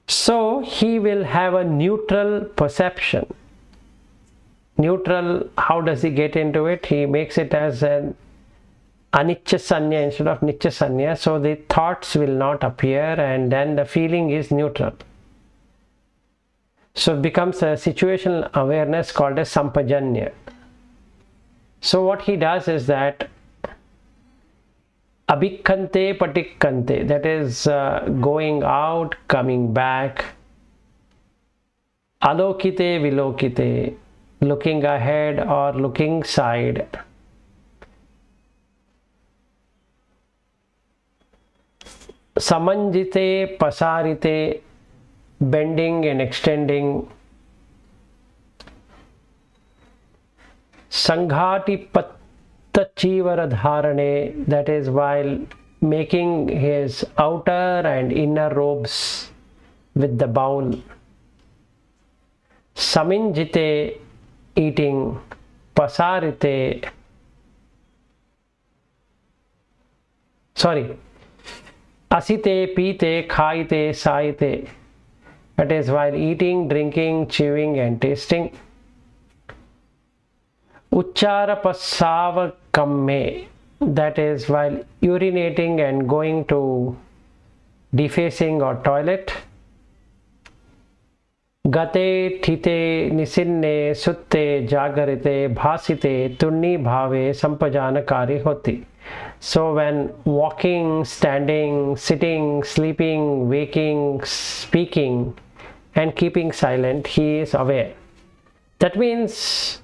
So he will have a neutral perception. Neutral, how does he get into it? He makes it as an anicca sanya instead of nicca sanya, so the thoughts will not appear, and then the feeling is neutral. So it becomes a situational awareness called as sampajanya. So what he does is that abhikkante patikkante, that is going out, coming back, alokite vilokite, looking ahead or looking side, samanjite pasarite, bending and extending, sanghati pattachivara dharane, that is while making his outer and inner robes with the bowl, saminjite, eating, pasarite, asite, pite, khaite, saite, that is while eating, drinking, chewing and tasting. Uchchara pasava kamme, that is while urinating and going to defacing or toilet. Gate, thite, nisinne, sutte, jagarite, bhasite, tunni bhave, sampajanakari hoti. So when walking, standing, sitting, sleeping, waking, speaking and keeping silent, he is aware. That means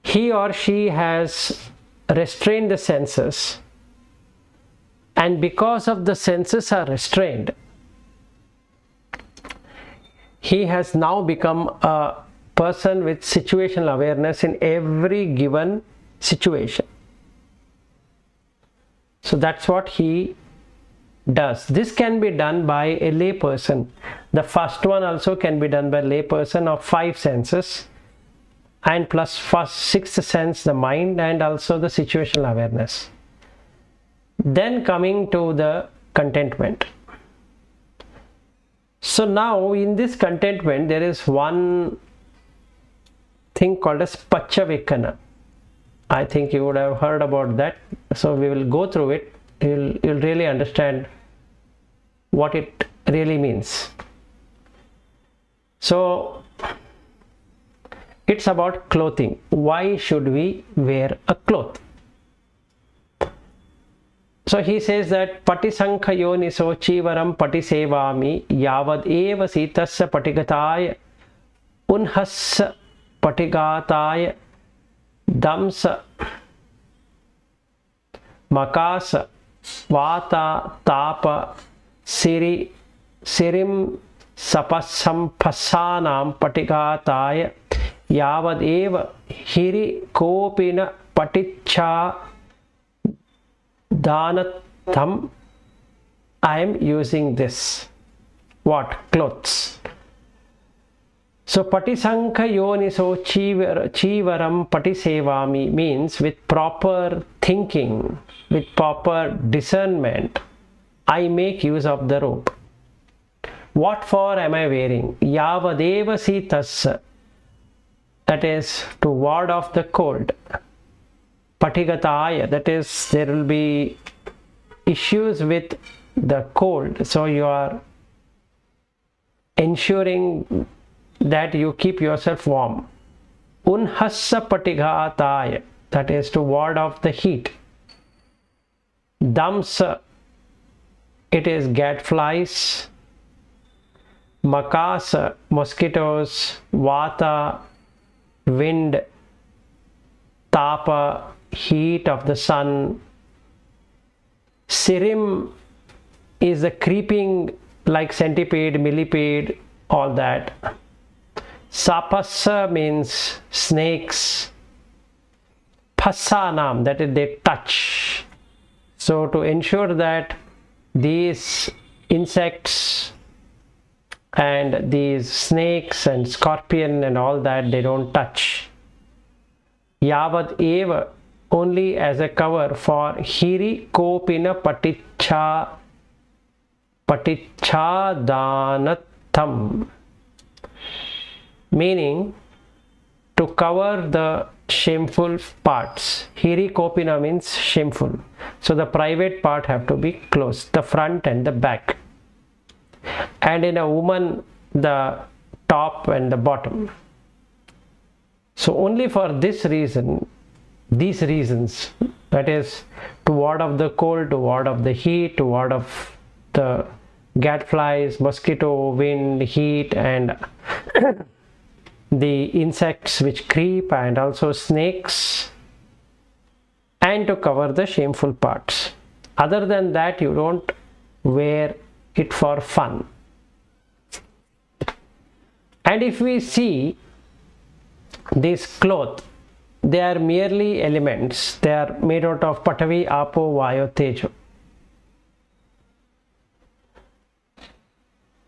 he or she has restrained the senses, and because of the senses are restrained, he has now become a person with situational awareness in every given situation. So that's what he does. This can be done by a lay person. The first one also can be done by lay person of 5 senses, and plus first 6th sense, the mind, and also the situational awareness. Then coming to the contentment. So now in this contentment there is one thing called as Paccavekana. I think you would have heard about that. So we will go through it. You'll really understand what it really means. So it's about clothing. Why should we wear a cloth? So he says that patisankha yoniso chivaram patisevami yavad eva sitasya patigataya unhassa patigataya damsa makasa vata tapa sirim sapasampasanam patigataya yavad eva hiri kopina paticha danatham. I am using this. What? Clothes. So patisankha yoniso chivaram patisevami means with proper thinking, with proper discernment, I make use of the robe. What for am I wearing? Yavadeva sitas, that is to ward off the cold. Patigataya, that is there will be issues with the cold, so you are ensuring that you keep yourself warm. Unhassa patigataya, that is to ward off the heat. Damsa, it is gadflies. Makasa, mosquitoes. Vata, wind. Tapa, heat of the sun. Sirim is the creeping like centipede, millipede, all that. Sapasa means snakes. Pasanam, that is they touch. So to ensure that these insects and these snakes and scorpion and all that, they don't touch. Yavad eva, only as a cover for hiri kopina patichadanatham, meaning to cover the shameful parts. Hiri kopina means shameful. So the private part have to be closed, the front and the back. And in a woman, the top and the bottom. So only for this reason, these reasons, that is to ward off the cold, to ward off the heat, to ward off the gadflies, mosquito, wind, heat, and the insects which creep, and also snakes, and to cover the shameful parts. Other than that, you don't wear it for fun. And if we see these clothes, they are merely elements. They are made out of Patavi, Apo, Vayu, Tejo.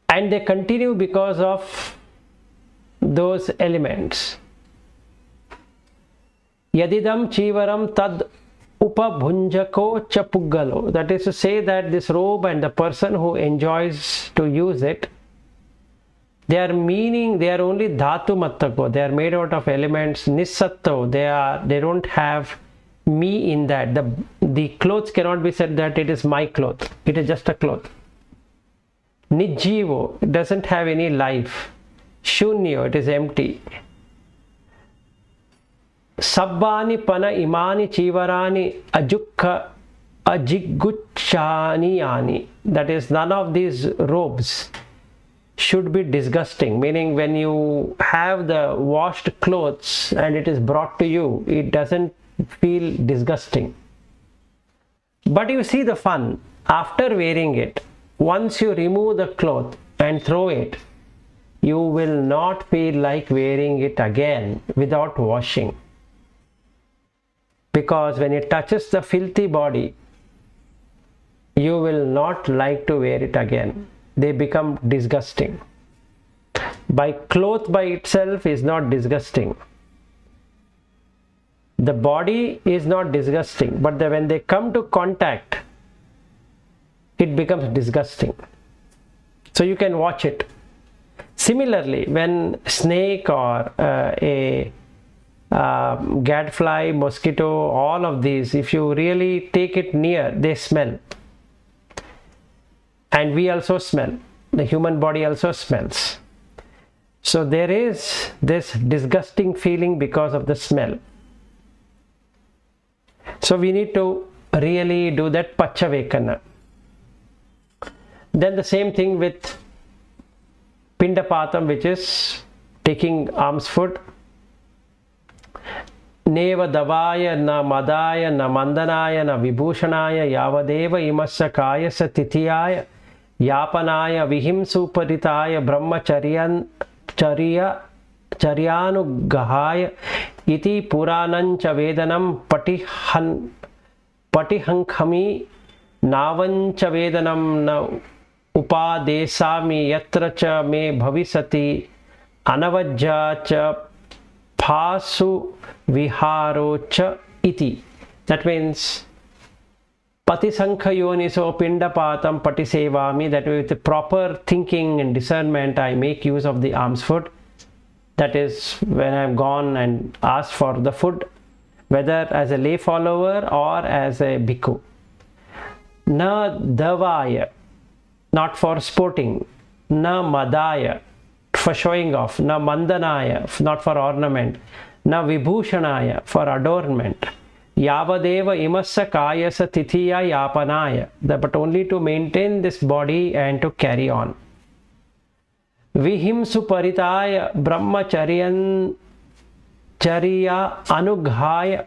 And they continue because of those elements. Yadidam chivaram tad upabhunjako chapuggalo. That is to say that this robe and the person who enjoys to use it, they are only dhatu mattako. They are made out of elements. Nisatto, they don't have me in that. The clothes cannot be said that it is my cloth. It is just a cloth. Nijjivo, it doesn't have any life. Shunyo, it is empty. Sabbani pana imani chivarani ajukka ajiguchani yani. That is, none of these robes should be disgusting, meaning when you have the washed clothes and it is brought to you, it doesn't feel disgusting. But you see the fun after wearing it. Once you remove the cloth and throw it, you will not feel like wearing it again without washing. Because when it touches the filthy body, you will not like to wear it again. They become disgusting. Cloth by itself is not disgusting. The body is not disgusting, but when they come to contact, it becomes disgusting. So you can watch it. Similarly, when snake or a gadfly, mosquito, all of these, if you really take it near, they smell. And we also smell. The human body also smells. So there is this disgusting feeling because of the smell. So we need to really do that Paccavekana. Then the same thing with Pindapatam, which is taking alms food. Neva davaya na madaya na mandanaya na vibhushanaya yavadeva imassa kayasa tithiyaya yapanaya vihimsuparitaya charyanugahaya iti Pūraṇaṃ vedanam patihankhami navancha vedanam na upadesami yatra cha me bhavisati anavajja cha phasu viharo cha iti. That means patisankha yoniso pindapatam patisevami, that with proper thinking and discernment I make use of the alms food. That is when I have gone and asked for the food, whether as a lay follower or as a bhikkhu. Na davaya, not for sporting. Na madaya, for showing off. Na mandanaya, not for ornament. Na vibhushanaya, for adornment. Yavadeva imassa kayasa tithiya yapanaya, but only to maintain this body and to carry on. Vihimsu paritaya brahmacharya anughaya,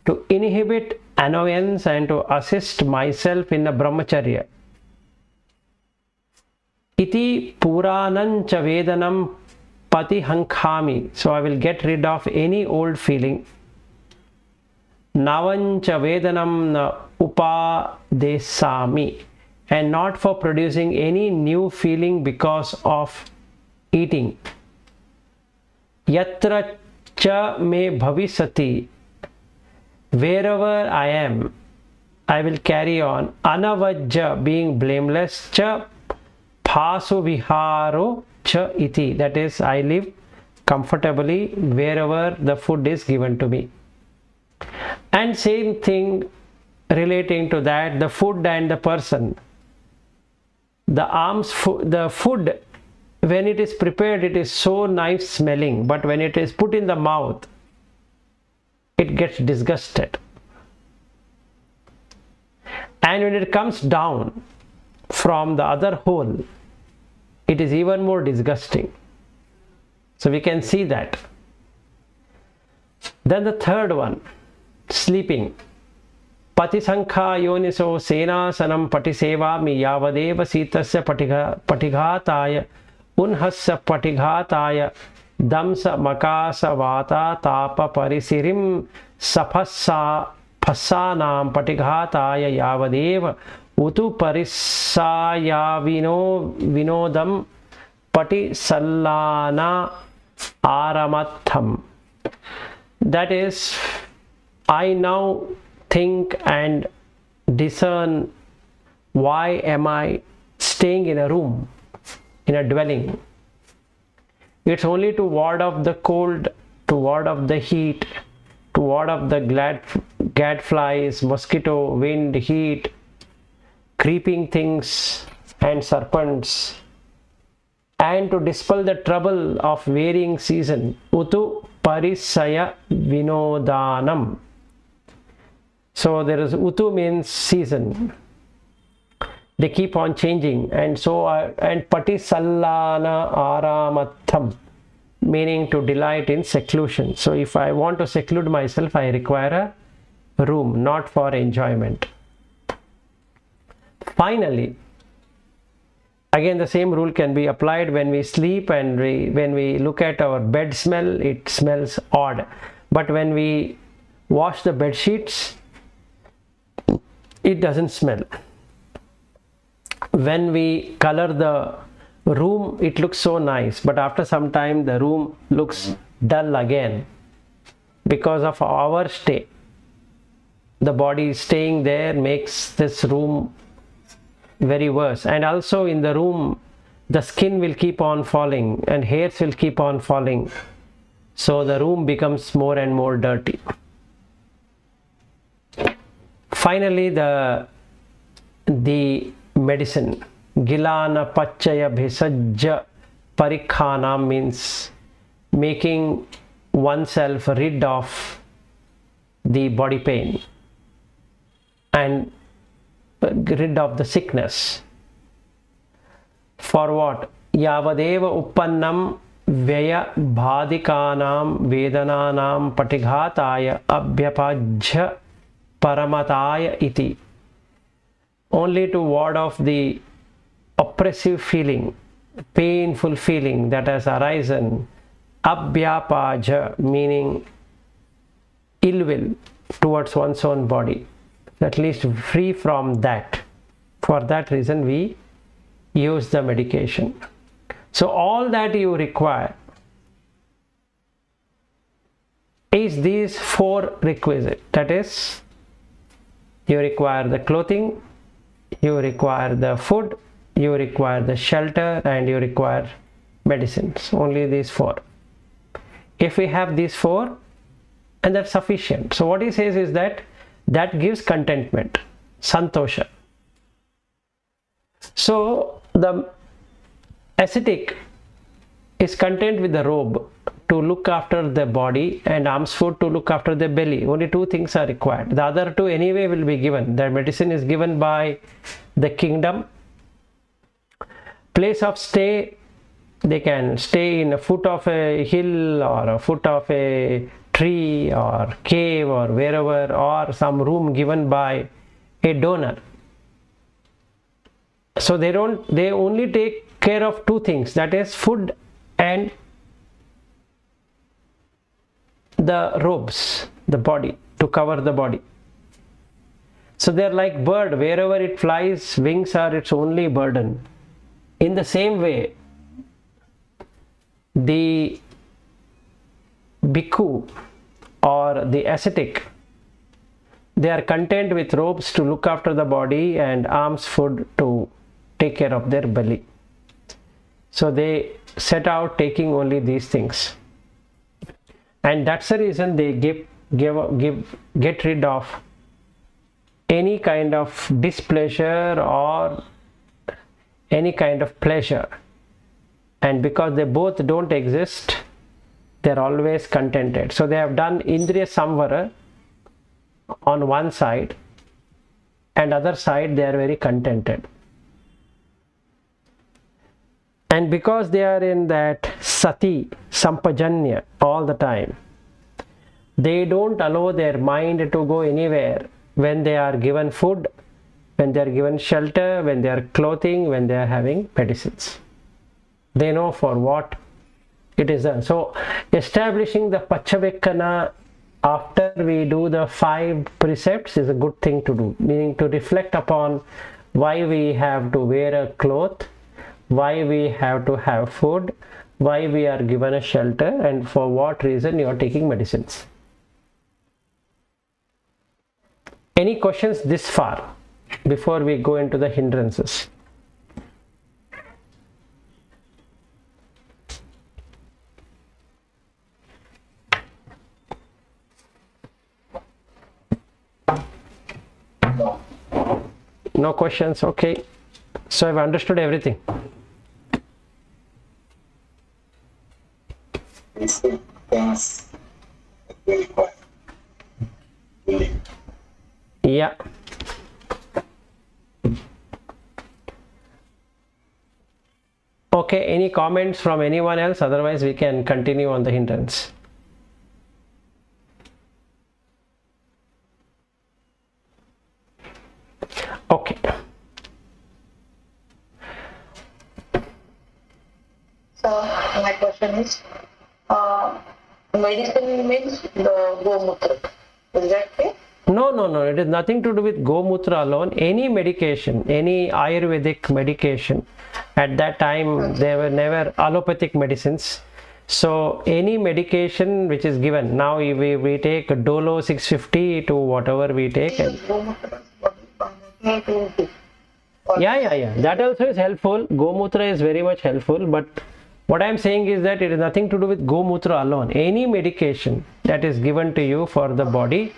to inhibit annoyance and to assist myself in a brahmacharya. Iti Pūraṇaṃ vedanam patihankhami, so I will get rid of any old feeling. Navancha vedanam na upadesami, and not for producing any new feeling because of eating. Yatra cha me bhavisati, wherever I am, I will carry on. Anavajja, being blameless. Cha phasu viharo cha iti, that is, I live comfortably wherever the food is given to me. And same thing relating to that, the food and the person. The food, when it is prepared, it is so nice smelling, but when it is put in the mouth, it gets disgusted. And when it comes down from the other hole, it is even more disgusting. So we can see that. Then the third one, sleeping. Patisankha yoniso senasanam patisevami yavadeva sitasya patighataya unhasya patighataya damsa makasa vata tapa parisirim saphasanam patighataya yavadeva utu parisaya vinodam patisallana aramatham. That is, I now think and discern, why am I staying in a room, in a dwelling? It's only to ward off the cold, to ward off the heat, to ward off the gadflies, mosquito, wind, heat, creeping things and serpents, and to dispel the trouble of varying season. Utu parisaya vinodanam. So there is utu means season. They keep on changing, and so and patisallana aramatham, meaning to delight in seclusion. So if I want to seclude myself, I require a room, not for enjoyment. Finally, Again, the same rule can be applied when we sleep, and when we look at our bed smell, it smells odd. But when we wash the bed sheets, it doesn't smell. When we color the room, it looks so nice, but after some time the room looks dull again because of our stay. The body staying there makes this room very worse. And also in the room, the skin will keep on falling and hairs will keep on falling, so the room becomes more and more dirty. Finally, the medicine, Gilana Pacchaya Bhisajja Parikhanam, means making oneself rid of the body pain and rid of the sickness. For what? Yavadeva uppannam vyaya bhadikanam vedananam patighataya abhyapajya paramataya iti. Only to ward off the oppressive feeling, painful feeling that has arisen. Abhyapaja, meaning ill will towards one's own body, at least free from that. For that reason we use the medication. So all that you require is these four requisites. That is, you require the clothing, you require the food, you require the shelter, and you require medicines. Only these four. If we have these four, and that's sufficient. So what he says is that gives contentment, santosha. So the ascetic is content with the robe to look after the body and alms food to look after the belly. Only two things are required. The other two anyway will be given. The medicine is given by the kingdom. Place of stay, they can stay in a foot of a hill or a foot of a tree or cave or wherever, or some room given by a donor. So they only take care of two things, that is food and the robes, the body, to cover the body. So they're like bird, wherever it flies, wings are its only burden. In the same way, the bhikkhu or the ascetic, they are content with robes to look after the body and alms food to take care of their belly. So they set out taking only these things, and that's the reason they get rid of any kind of displeasure or any kind of pleasure. And because they both don't exist, they're always contented. So they have done Indriya Samvara on one side, and other side they are very contented. And because they are in that sati, sampajanya all the time, they don't allow their mind to go anywhere when they are given food, when they are given shelter, when they are clothing, when they are having medicines. They know for what it is done. So establishing the Paccavekkhana after we do the 5 precepts is a good thing to do, meaning to reflect upon why we have to wear a cloth, why we have to have food, why we are given a shelter, and for what reason you are taking medicines. Any questions this far before we go into the hindrances? No questions? Okay. So I've understood everything. Yeah. Okay, any comments from anyone else? Otherwise we can continue on the hindrance. Okay. my question is, medicine means the Gomutra. Is that okay? No. It is nothing to do with Gomutra alone. Any medication, any Ayurvedic medication, at that time there were never allopathic medicines. So any medication which is given, now we take Dolo 650 to whatever we take. Yeah. That also is helpful. Gomutra is very much helpful. But what I am saying is that it is nothing to do with Gomutra alone. Any medication that is given to you for the body,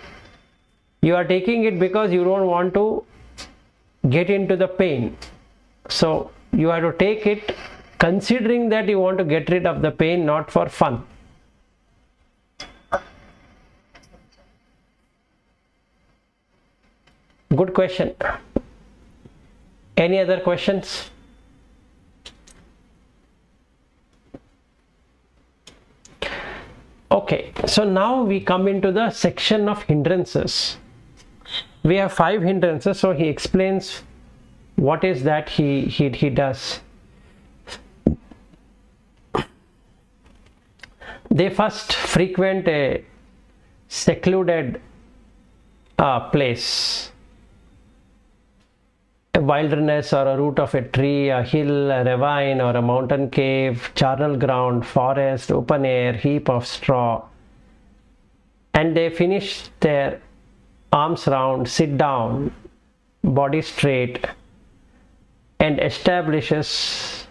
you are taking it because you don't want to get into the pain. So you have to take it considering that you want to get rid of the pain, not for fun. Good question. Any other questions? Okay, so now we come into the section of hindrances. We have 5 hindrances, so he explains what is that he does. They first frequent a secluded place, a wilderness or a root of a tree, a hill, a ravine or a mountain cave, charnel ground, forest, open air, heap of straw, and they finish their arms round, sit down, body straight, and establishes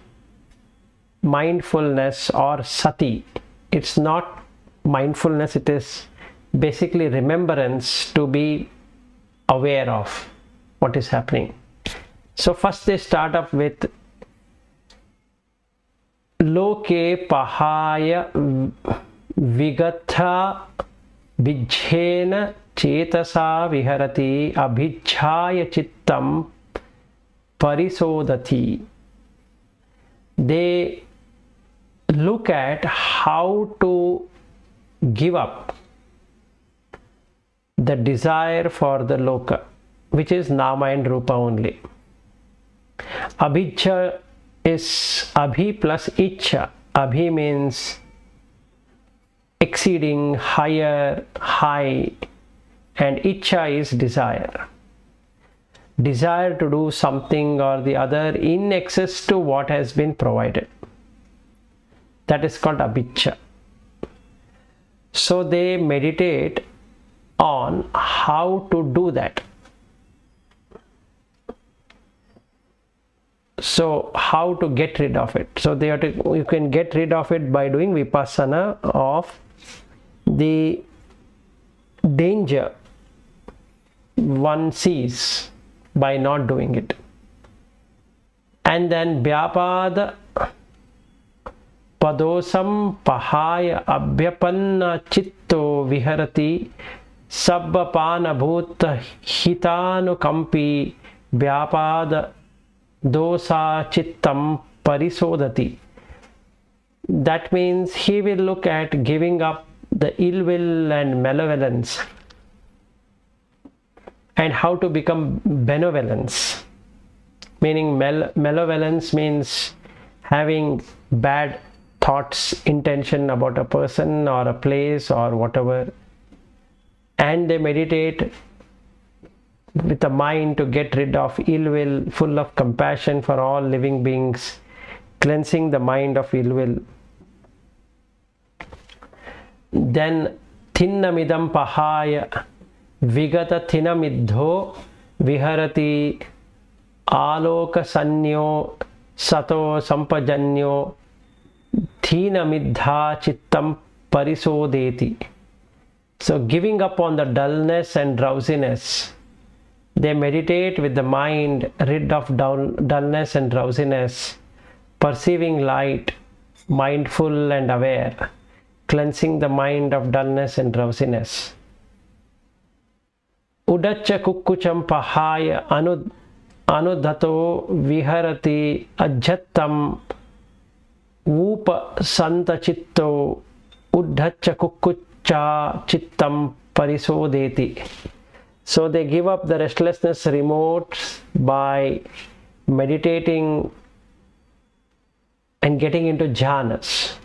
mindfulness or sati. It's not mindfulness, it is basically remembrance, to be aware of what is happening. So first they start up with Loke Pahaya Vigatha Bijhena Chetasa Viharati Abhijhaya Chittam Parisodati. They look at how to give up the desire for the loka, which is nama and rupa only. Abhijja is abhi plus ichcha. Abhi means exceeding, higher, high, and ichcha is desire. Desire to do something or the other in excess to what has been provided. That is called abhijja. So they meditate on how to do that. So how to get rid of it? So you can get rid of it by doing vipassana of the danger one sees by not doing it. And then vyapada padosam pahaya abhyapanna chitto viharati sabbapana bhuta hitanukampi vyapada dosa chittam parisodati. That means he will look at giving up the ill will and malevolence and how to become benevolence. Meaning malevolence means having bad thoughts, intention about a person or a place or whatever, and they meditate with a mind to get rid of ill will, full of compassion for all living beings, cleansing the mind of ill will. Then thinnamidam pahaya vigata thinamiddho viharati aloka sanyo sato sampajanyo thinamidha chittam parisodeti. So giving up on the dullness and drowsiness, they meditate with the mind rid of dullness and drowsiness, perceiving light, mindful and aware, cleansing the mind of dullness and drowsiness. Udacha kukkucham pahaya anudhato viharati ajjattam upa santa chitto uddhacha kukkucha chittam parisodeti. So they give up the restlessness remote by meditating and getting into jhanas.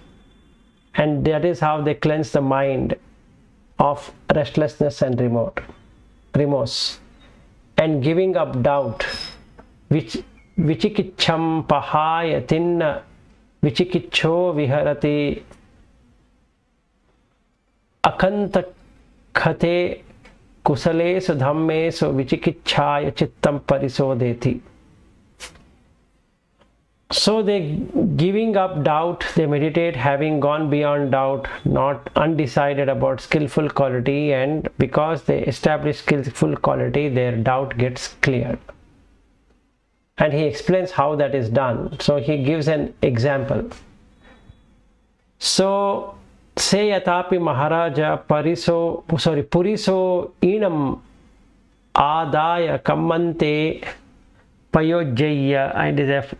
And that is how they cleanse the mind of restlessness and remorse. And giving up doubt, which vichikicham pahaya tinna vichikicho viharati akanta khate kusalesu dhammesu vichikichaya chittam parisodeti. So they giving up doubt, they meditate, having gone beyond doubt, not undecided about skillful quality, and because they establish skillful quality, their doubt gets cleared. And he explains how that is done. So he gives an example. So say yatapi maharaja puriso inam adaya kammante payojjaya, and is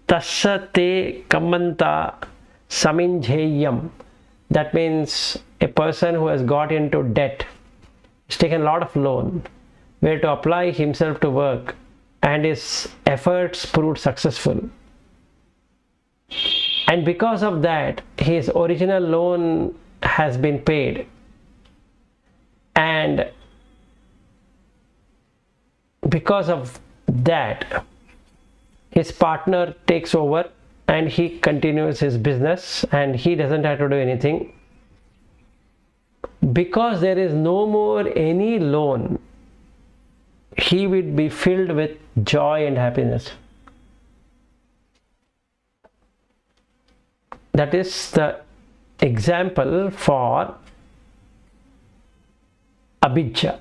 tasate kammanta saminjayam. That means a person who has got into debt, has taken a lot of loan, where to apply himself to work, and his efforts proved successful. And because of that, his original loan has been paid. And because of that, his partner takes over and he continues his business and he doesn't have to do anything. Because there is no more any loan, he would be filled with joy and happiness. That is the example for abhijja.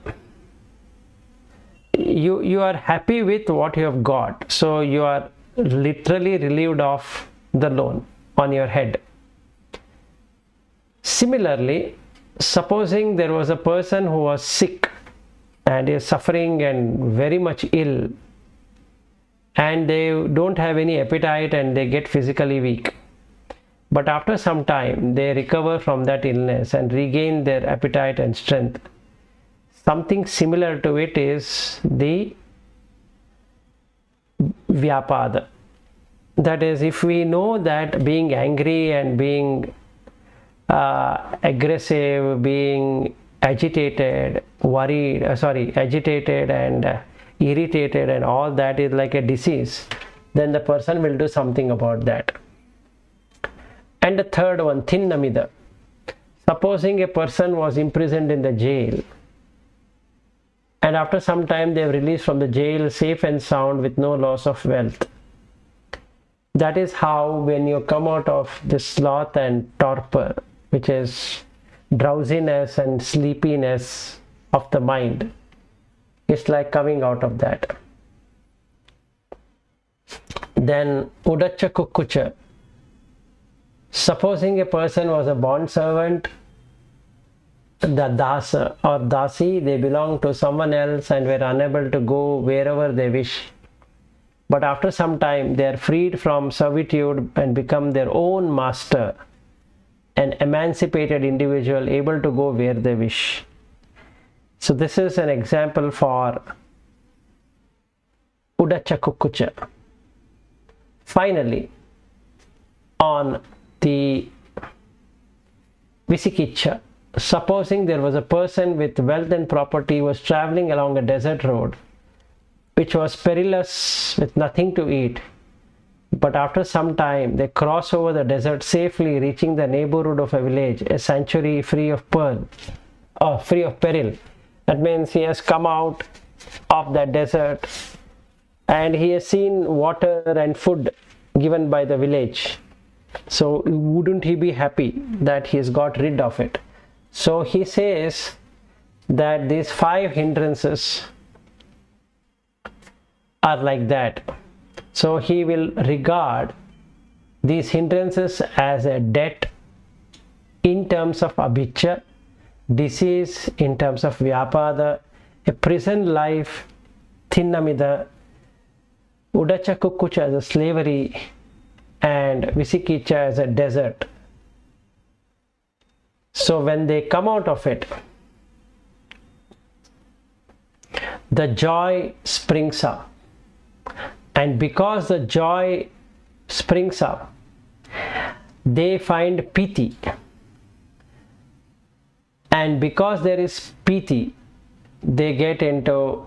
You are happy with what you have got, so you are literally relieved of the loan on your head. Similarly, supposing there was a person who was sick and is suffering and very much ill, and they don't have any appetite and they get physically weak, but after some time they recover from that illness and regain their appetite and strength. Something similar to it is the vyapada. That is, if we know that being angry and being aggressive, being agitated, agitated and irritated and all that is like a disease, then the person will do something about that. And the third one, thinnamida. Supposing a person was imprisoned in the jail, and after some time they are released from the jail safe and sound with no loss of wealth. That is how when you come out of this sloth and torpor, which is drowsiness and sleepiness of the mind, it's like coming out of that. Then udacha kukkucha. Supposing a person was a bond servant, the dasa or dasi, they belong to someone else and were unable to go wherever they wish. But after some time, they are freed from servitude and become their own master, an emancipated individual able to go where they wish. So this is an example for udacha kukkucha. Finally, on the visikicha, supposing there was a person with wealth and property was traveling along a desert road which was perilous with nothing to eat, but after some time they cross over the desert safely, reaching the neighborhood of a village, a sanctuary free of peril. That means he has come out of that desert and he has seen water and food given by the village. So wouldn't he be happy that he has got rid of it? So he says that these 5 hindrances are like that. So he will regard these hindrances as a debt in terms of abhijja, disease in terms of vyapada, a prison life, thinnamida, udacha kukkucha as a slavery, and visikicha as a desert. So when they come out of it, the joy springs up. And because the joy springs up. They find piti, and because there is piti, they get into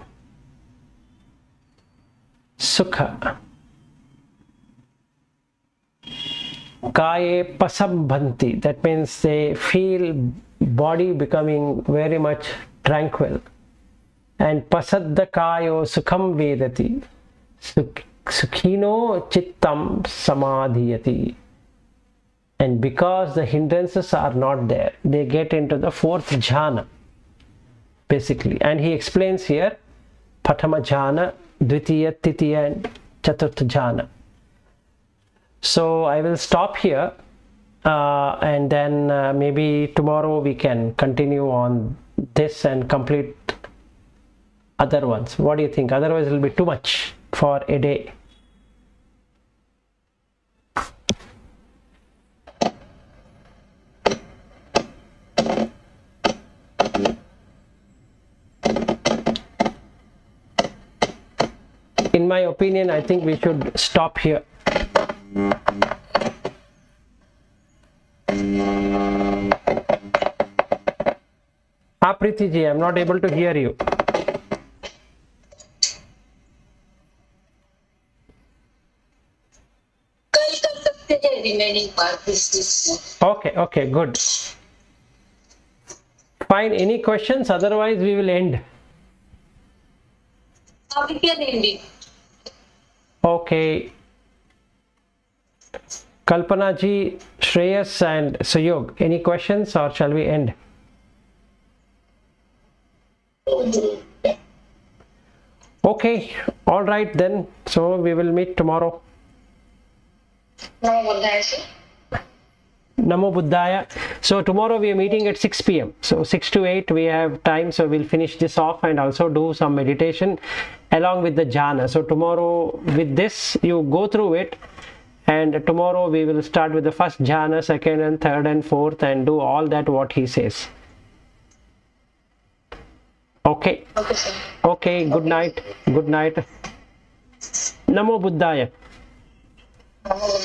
sukha. Kaye pasambhanti, that means they feel body becoming very much tranquil. And pasadda kayo sukham vedati, sukhino chittam samadhiyati. And because the hindrances are not there, they get into the fourth jhana, basically. And he explains here, Prathama jhana, Dvitiya, Titiya, and Chaturtha jhana. So I will stop here, and then maybe tomorrow we can continue on this and complete other ones. What do you think? Otherwise it will be too much for a day. In my opinion, I think we should stop here. Apriti ji, I'm not able to hear you. Remaining part is Okay, good. Fine, any questions? Otherwise we will end. we can end it. Okay. Kalpana ji, Shreyas and Suyog, any questions or shall we end? Okay, all right then. So we will meet tomorrow. Namo Buddhaya. So tomorrow we are meeting at 6 p.m. So 6 to 8 we have time. So we'll finish this off and also do some meditation along with the jhana. So tomorrow with this you go through it, and tomorrow we will start with the first jhana, second and third and fourth, and do all that what he says. Okay. Okay, sir. Okay, good night. Good night. Namo Buddhaya. Namo